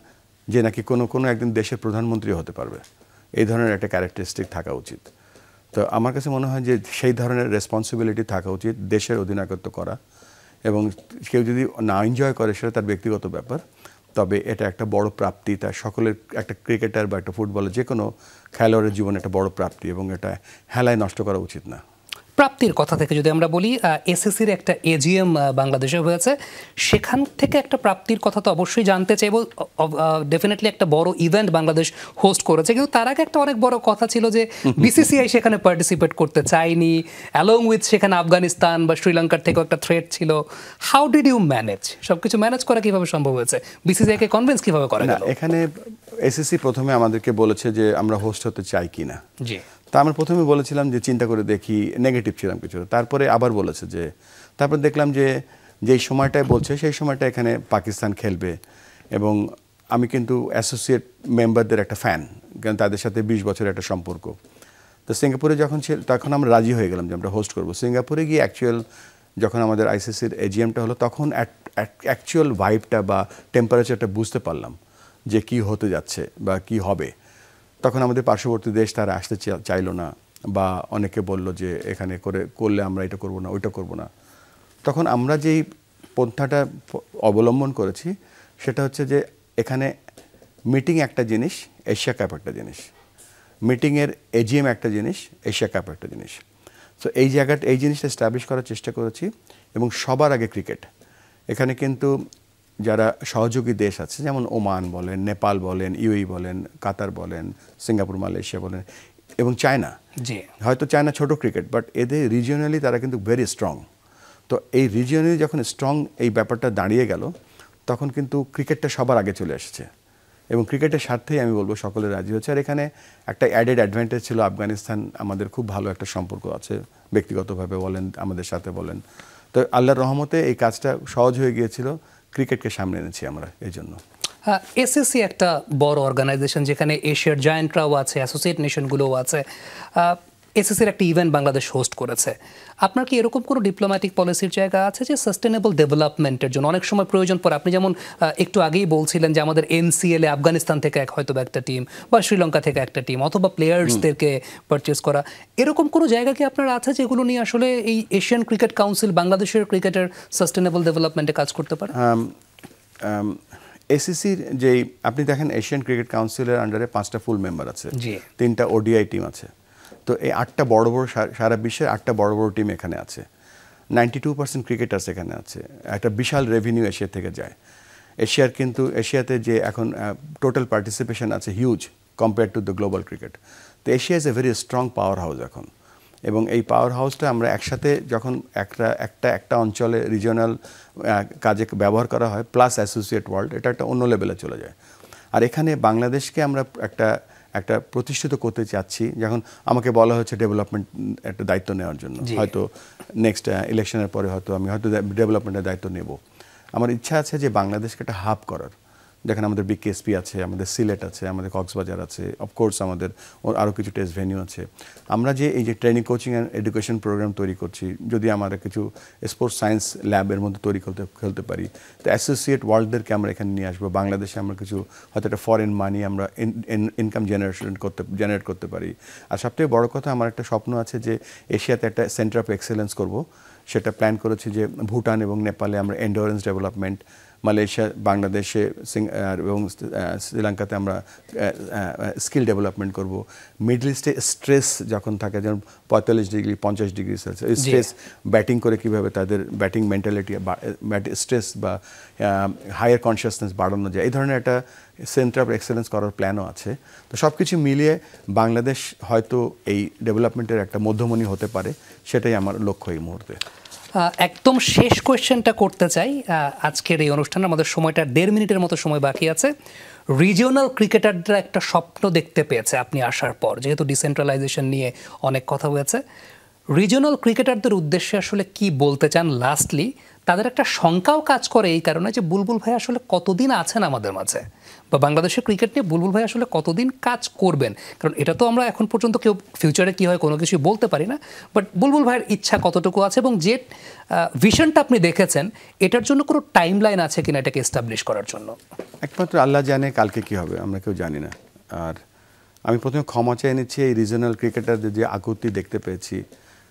যে নাকি কোনো একদিন দেশের প্রধানমন্ত্রী হতে পারবে। এই ধরনের একটা ক্যারেক্টারিস্টিক থাকা উচিত। তো আমার কাছে মনে হয় যে সেই ধরনের রেসপন্সিবিলিটি থাকা উচিত, দেশের অধিনায়কত্ব করা। এবং কেউ যদি না এনজয় করে সেটা তার ব্যক্তিগত ব্যাপার, তবে এটা একটা বড় প্রাপ্তি। তার সকলের, একটা ক্রিকেটার বা একটা ফুটবলের যে কোনো খেলোয়াড়ের জীবনে একটা বড় প্রাপ্তি, এবং এটা হেলায় নষ্ট করা উচিত না। প্রাপ্তির কথা থেকে যদি আমরা বলি, এসএসসির একটা এজিএম বাংলাদেশে হয়েছে, সেখান থেকে একটা প্রাপ্তির কথা তো অবশ্যই জানতে চাইব। ডেফিনেটলি একটা বড় ইভেন্ট বাংলাদেশ হোস্ট করেছে, কিন্তু তার আগে একটা অনেক বড় কথা ছিল যে বিসিসিআই সেখানে পার্টিসিপেট করতে চায়নি, অ্যালং উইথ সেখানে আফগানিস্তান বা শ্রীলঙ্কার থেকেও একটা থ্রেট ছিল। How did you manage? সবকিছু ম্যানেজ করা কিভাবে সম্ভব হয়েছে? বিসিসিআইকে কনভিন্স কিভাবে করা গেল? এখানে এসএসসি প্রথমে আমাদেরকে বলেছে যে আমরা হোস্ট হতে চাই কিনা। জি। তা আমরা প্রথমে বলেছিলাম যে চিন্তা করে দেখি, নেগেটিভ ছিলাম কিছু। তারপরে আবার বলেছে যে, তারপর দেখলাম যে যেই সময়টায় বলছে সেই সময়টা এখানে পাকিস্তান খেলবে, এবং আমি কিন্তু অ্যাসোসিয়েট মেম্বারদের একটা ফ্যান, কারণ তাদের সাথে 20 বছরের একটা সম্পর্ক। তো সিঙ্গাপুরে যখন ছিল তখন আমরা রাজি হয়ে গেলাম যে আমরা হোস্ট করব। সিঙ্গাপুরে গিয়ে যখন আমাদের আইসিসির এজিএমটা হলো, তখন অ্যাকচুয়াল ভাইবটা বা টেম্পারেচারটা বুঝতে পারলাম যে কি হতে যাচ্ছে বা কি হবে। তখন আমাদের পার্শ্ববর্তী দেশ তারা আসতে চাইলো না, বা অনেকে বলল যে এখানে করলে আমরা এটা করব না, ওইটা করব না। তখন আমরা যেই পন্থাটা অবলম্বন করেছি সেটা হচ্ছে যে এখানে মিটিং একটা জিনিস, এশিয়া কাপ একটা জিনিস, মিটিংয়ের এজিএম একটা জিনিস, এশিয়া কাপ একটা জিনিস। সো এই জিনিসটা এস্টাবলিশ করার চেষ্টা করেছি এবং সবার আগে ক্রিকেট। এখানে কিন্তু যারা সহযোগী দেশ আছে যেমন ওমান বলেন, নেপাল বলেন, ইউএই বলেন, কাতার বলেন, সিঙ্গাপুর, মালয়েশিয়া বলেন এবং চায়না, হয়তো চায়না ছোট ক্রিকেট, বাট এদের রিজিওনালি তারা কিন্তু ভেরি স্ট্রং। তো এই রিজিওনালি যখন স্ট্রং এই ব্যাপারটা দাঁড়িয়ে গেল, তখন কিন্তু ক্রিকেটটা সবার আগে চলে এসেছে এবং ক্রিকেটের স্বার্থেই আমি বলবো সকলে রাজি হচ্ছে। আর এখানে একটা অ্যাডেড অ্যাডভান্টেজ ছিল, আফগানিস্তান আমাদের খুব ভালো একটা সম্পর্ক আছে ব্যক্তিগতভাবে বলেন, আমাদের সাথে বলেন। তো আল্লাহর রহমতে এই কাজটা সহজ হয়ে গিয়েছিল, ক্রিকেটকে সামনে এনেছি আমরা এই জন্য। এসএসসি একটা বড় অর্গানাইজেশন যেখানে এশিয়ার জায়ান্টরাও আছে, অ্যাসোসিয়েট নেশনগুলোও আছে। এসএসসির একটা ইভেন্ট বাংলাদেশ হোস্ট করেছে। আপনার কি এরকম কোনো ডিপ্লোম্যাটিক পলিসির জায়গা আছে যে সাস্টেনেবল ডেভেলপমেন্টের জন্য অনেক সময় প্রয়োজন পড়ে? আপনি যেমন একটু আগেই বলছিলেন যে আমাদের এনসিএলে আফগানিস্তান থেকে হয়তো একটা টিম বা শ্রীলঙ্কা থেকে একটা টিম অথবা প্লেয়ার্সদেরকে পারচেস করা, এরকম কোনো জায়গা কি আপনার আছে যেগুলো নিয়ে আসলে এই এশিয়ান ক্রিকেট কাউন্সিল বাংলাদেশের ক্রিকেটের সাস্টেনেবল ডেভেলপমেন্টে কাজ করতে পারে? এসিসির যেই আপনি দেখেন এশিয়ান ক্রিকেট কাউন্সিলের আন্ডারে 5টা ফুল মেম্বার আছে, 3টা ওডিআই টিম আছে। তো এই 8টা বড় বড়, সারা বিশ্বের 8টা বড় বড় টিম এখানে আছে, 92% ক্রিকেটার্স এখানে আছে। একটা বিশাল রেভিনিউ এশিয়া থেকে যায়। এশিয়াতে যে এখন টোটাল পার্টিসিপেশন আছে huge compare to the global cricket. তো Asia is a very strong powerhouse এখন, এবং এই পাওয়ার হাউসটা আমরা একসাথে যখন একটা অঞ্চলে রিজিওনাল কাজে ব্যবহার করা হয়, প্লাস অ্যাসোসিয়েট ওয়ার্ল্ড, এটা একটা অন্য লেভেলে চলে যায়। আর এখানে বাংলাদেশকে আমরা একটা প্রতিষ্ঠিত করতে চাচ্ছি। যখন আমাকে বলা হচ্ছে ডেভেলপমেন্ট একটা দায়িত্ব নেওয়ার জন্য, হয়তো নেক্সট ইলেকশনের পরে আমি হয়তো ডেভেলপমেন্টের দায়িত্ব নেব। আমার ইচ্ছা আছে যে বাংলাদেশকে একটা হাব করার। দেখেন আমাদের বিকেএসপি আছে, আমাদের সিলেট আছে, আমাদের কক্সবাজার আছে, অফকোর্স আমাদের আরও কিছু টেস্ট ভেন্যু আছে। আমরা যে এই যে training, coaching and education programme তৈরি করছি, যদি আমরা কিছু স্পোর্টস সায়েন্স ল্যাবের মধ্যে তৈরি খেলতে পারি, তো অ্যাসোসিয়েট ওয়ার্ল্ডদেরকে আমরা এখানে নিয়ে আসবো। বাংলাদেশে আমরা কিছু হয়তো একটা ফরেন মানি আমরা ইনকাম জেনারেট করতে পারি। আর সবথেকে বড় কথা, আমার একটা স্বপ্ন আছে যে এশিয়াতে একটা সেন্টার অফ এক্সেলেন্স করব। সেটা প্ল্যান করেছি যে ভুটান এবং নেপালে আমরা এন্ডুরেন্স ডেভেলপমেন্ট, মালয়েশিয়া, বাংলাদেশে এবং শ্রীলঙ্কাতে আমরা স্কিল ডেভেলপমেন্ট করব। মিডল ইস্টে স্ট্রেস যখন থাকে, যেমন 45 degree 50 degree Celsius stress, batting করে কীভাবে তাদের ব্যাটিং মেন্টালিটি, স্ট্রেস বা হায়ার কনসিয়াসনেস বাড়ানো যায়, এই ধরনের একটা সেন্টার অফ এক্সেলেন্স করার প্ল্যানও আছে। তো সব কিছু মিলিয়ে বাংলাদেশ হয়তো এই ডেভেলপমেন্টের একটা মধ্যমণি হতে পারে, সেটাই আমার লক্ষ্য এই মুহূর্তে। একদম শেষ কোয়েশ্চেনটা করতে চাই আজকের এই অনুষ্ঠানে, আমাদের সময়টা 1.5 মিনিটের মতো সময় বাকি আছে। রিজিওনাল ক্রিকেটাররা একটা স্বপ্ন দেখতে পেয়েছে আপনি আসার পর, যেহেতু ডিসেন্ট্রালাইজেশন নিয়ে অনেক কথা হয়েছে। রিজিওনাল ক্রিকেটারদের উদ্দেশ্যে আসলে কি বলতে চান? লাস্টলি, তাদের একটা শঙ্কাও কাজ করে এই কারণে যে বুলবুল ভাই আসলে কতদিন আছেন আমাদের মাঝে, বা বাংলাদেশের ক্রিকেট নিয়ে বুলবুল ভাই আসলে কতদিন কাজ করবেন? কারণ এটা তো আমরা এখন পর্যন্ত কেউ ফিউচারে কী হয় কোনো কিছুই বলতে পারি না, বাট বুলবুল ভাইয়ের ইচ্ছা কতটুকু আছে এবং যে ভিশনটা আপনি দেখেছেন, এটার জন্য কোনো টাইম লাইন আছে কিনা এটাকে এস্টাবলিশ করার জন্য? একমাত্র আল্লাহ জানে কালকে কী হবে, আমরা কেউ জানি না। আর আমি প্রথমে ক্ষমা চেয়ে নিচ্ছি এই রিজিওনাল ক্রিকেটারদের যে আকুতি দেখতে পেয়েছি।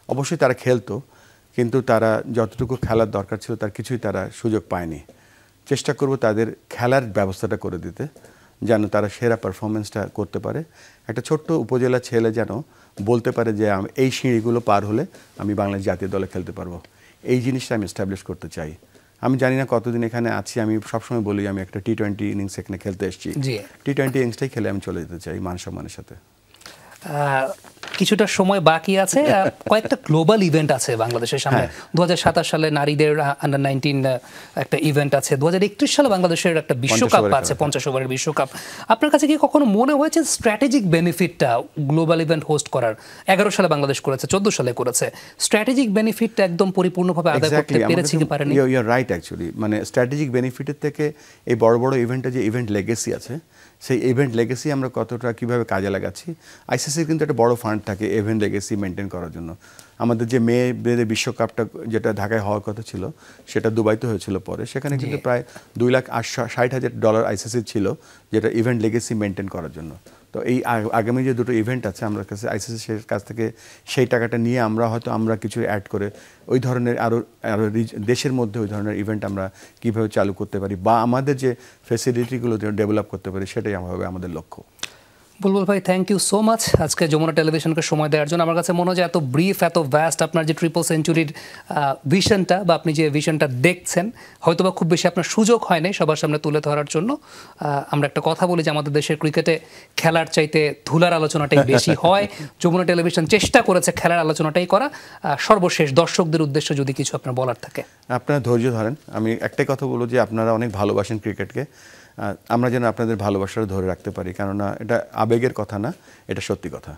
অবশ্যই তারা খেলতো, কিন্তু তারা যতটুকু খেলার দরকার ছিল তার কিছুই তারা সুযোগ পায়নি। চেষ্টা করব তাদের খেলার ব্যবস্থাটা করে দিতে, যেন তারা সেরা পারফরমেন্সটা করতে পারে। একটা ছোট্ট উপজেলা ছেলে যেন বলতে পারে যে আমি এই সিঁড়িগুলো পার হলে আমি বাংলাদেশ জাতীয় দলে খেলতে পারবো। এই জিনিসটা আমি এস্টাবলিশ করতে চাই। আমি জানি না কতদিন এখানে আছি, আমি সবসময় বলি আমি একটা টি-20 ইনিংস এখানে খেলতে এসেছি। টি-20 ইনিংসটাই খেলে আমি চলে যেতে চাই মান সম্মানের সাথে। কিছুটা সময় বাকি আছে, কয়েকটা গ্লোবাল ইভেন্ট আছে বাংলাদেশের সামনে। 2027 সালে নারীদের আন্ডার-19 একটা ইভেন্ট আছে, 2031 সালে বাংলাদেশের একটা বিশ্বকাপ আছে, 50 ওভারের বিশ্বকাপ। আপনার কাছে কি কখনো মনে হয়েছে স্ট্র্যাটেজিক বেনিফিটটা গ্লোবাল ইভেন্ট হোস্ট করার? 11 সালে বাংলাদেশ করেছে, 14 সালে করেছে, স্ট্র্যাটেজিক বেনিফিটটা একদম পরিপূর্ণভাবে আদায় করতে পেরেছে কি পারেনি? You are right actually. মানে স্ট্র্যাটেজিক বেনিফিটের থেকে এই বড় বড় ইভেন্টে যে ইভেন্ট লেগেসি আছে, সেই ইভেন্ট লেগেসি আমরা কতটা কীভাবে কাজে লাগাচ্ছি। আইসিসির কিন্তু একটা বড় ফান্ড থাকে ইভেন্ট লেগেসি মেনটেন করার জন্য। আমাদের যে মেয়েদের বিশ্বকাপটা যেটা ঢাকায় হওয়ার কথা ছিল, সেটা দুবাইতে হয়েছিল পরে, সেখানে কিন্তু প্রায় $2,60,000 আইসিসি ছিল, যেটা ইভেন্ট লেগেসি মেনটেন করার জন্য। তো এই আগামী যে দুটো ইভেন্ট আছে, আমরা কাছে আইসিসির কাছ থেকে সেই টাকাটা নিয়ে আমরা কিছু অ্যাড করে ওই ধরনের আরও দেশের মধ্যে ওই ধরনের ইভেন্ট আমরা কীভাবে চালু করতে পারি, বা আমাদের যে ফ্যাসিলিটিগুলো ডেভেলপ করতে পারি, সেটাই হবে আমাদের লক্ষ্য। বুলবুল ভাই, থ্যাংক ইউ সো মাচ আজকে যমুনা টেলিভিশনকে সময় দেওয়ার জন্য। আমার কাছে মনে হয় এত ব্রিফ, এত ভ্যাস্ট আপনার যে ট্রিপল সেঞ্চুরির ভিশনটা বা আপনি যে ভিশনটা দেখছেন, হয়তোবা খুব বেশি আপনার সুযোগ হয় নাই সবার সামনে তুলে ধরার জন্য। আমরা একটা কথা বলি যে আমাদের দেশের ক্রিকেটে খেলার চাইতে ধুলার আলোচনাটাই বেশি হয়। যমুনা টেলিভিশন চেষ্টা করেছে খেলার আলোচনাটাই করা। সর্বশেষ দর্শকদের উদ্দেশ্যে যদি কিছু আপনার বলার থাকে। আপনারা ধৈর্য ধরেন। আমি একটাই কথা বলবো যে আপনারা অনেক ভালোবাসেন ক্রিকেটকে, আমরা যেন আপনাদের ভালোবাসাটা ধরে রাখতে পারি, কেননা এটা আবেগের কথা না, এটা সত্যি কথা।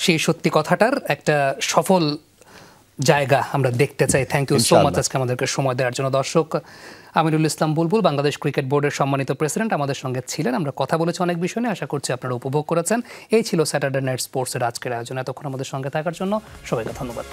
সেই সত্যি কথাটার একটা সফল জায়গা আমরা দেখতে চাই। থ্যাংক ইউ সো মাচ আজকে আমাদেরকে সময় দেওয়ার জন্য। দর্শক, আমিরুল ইসলাম বুলবুল, বাংলাদেশ ক্রিকেট বোর্ডের সম্মানিত প্রেসিডেন্ট, আমাদের সঙ্গে ছিলেন। আমরা কথা বলেছি অনেক বিষয় নিয়ে, আশা করছি আপনারা উপভোগ করেছেন। এই ছিল স্যাটারডে নাইট স্পোর্টসের আজকের আয়োজন। এতক্ষণ আমাদের সঙ্গে থাকার জন্য সবাইকে ধন্যবাদ।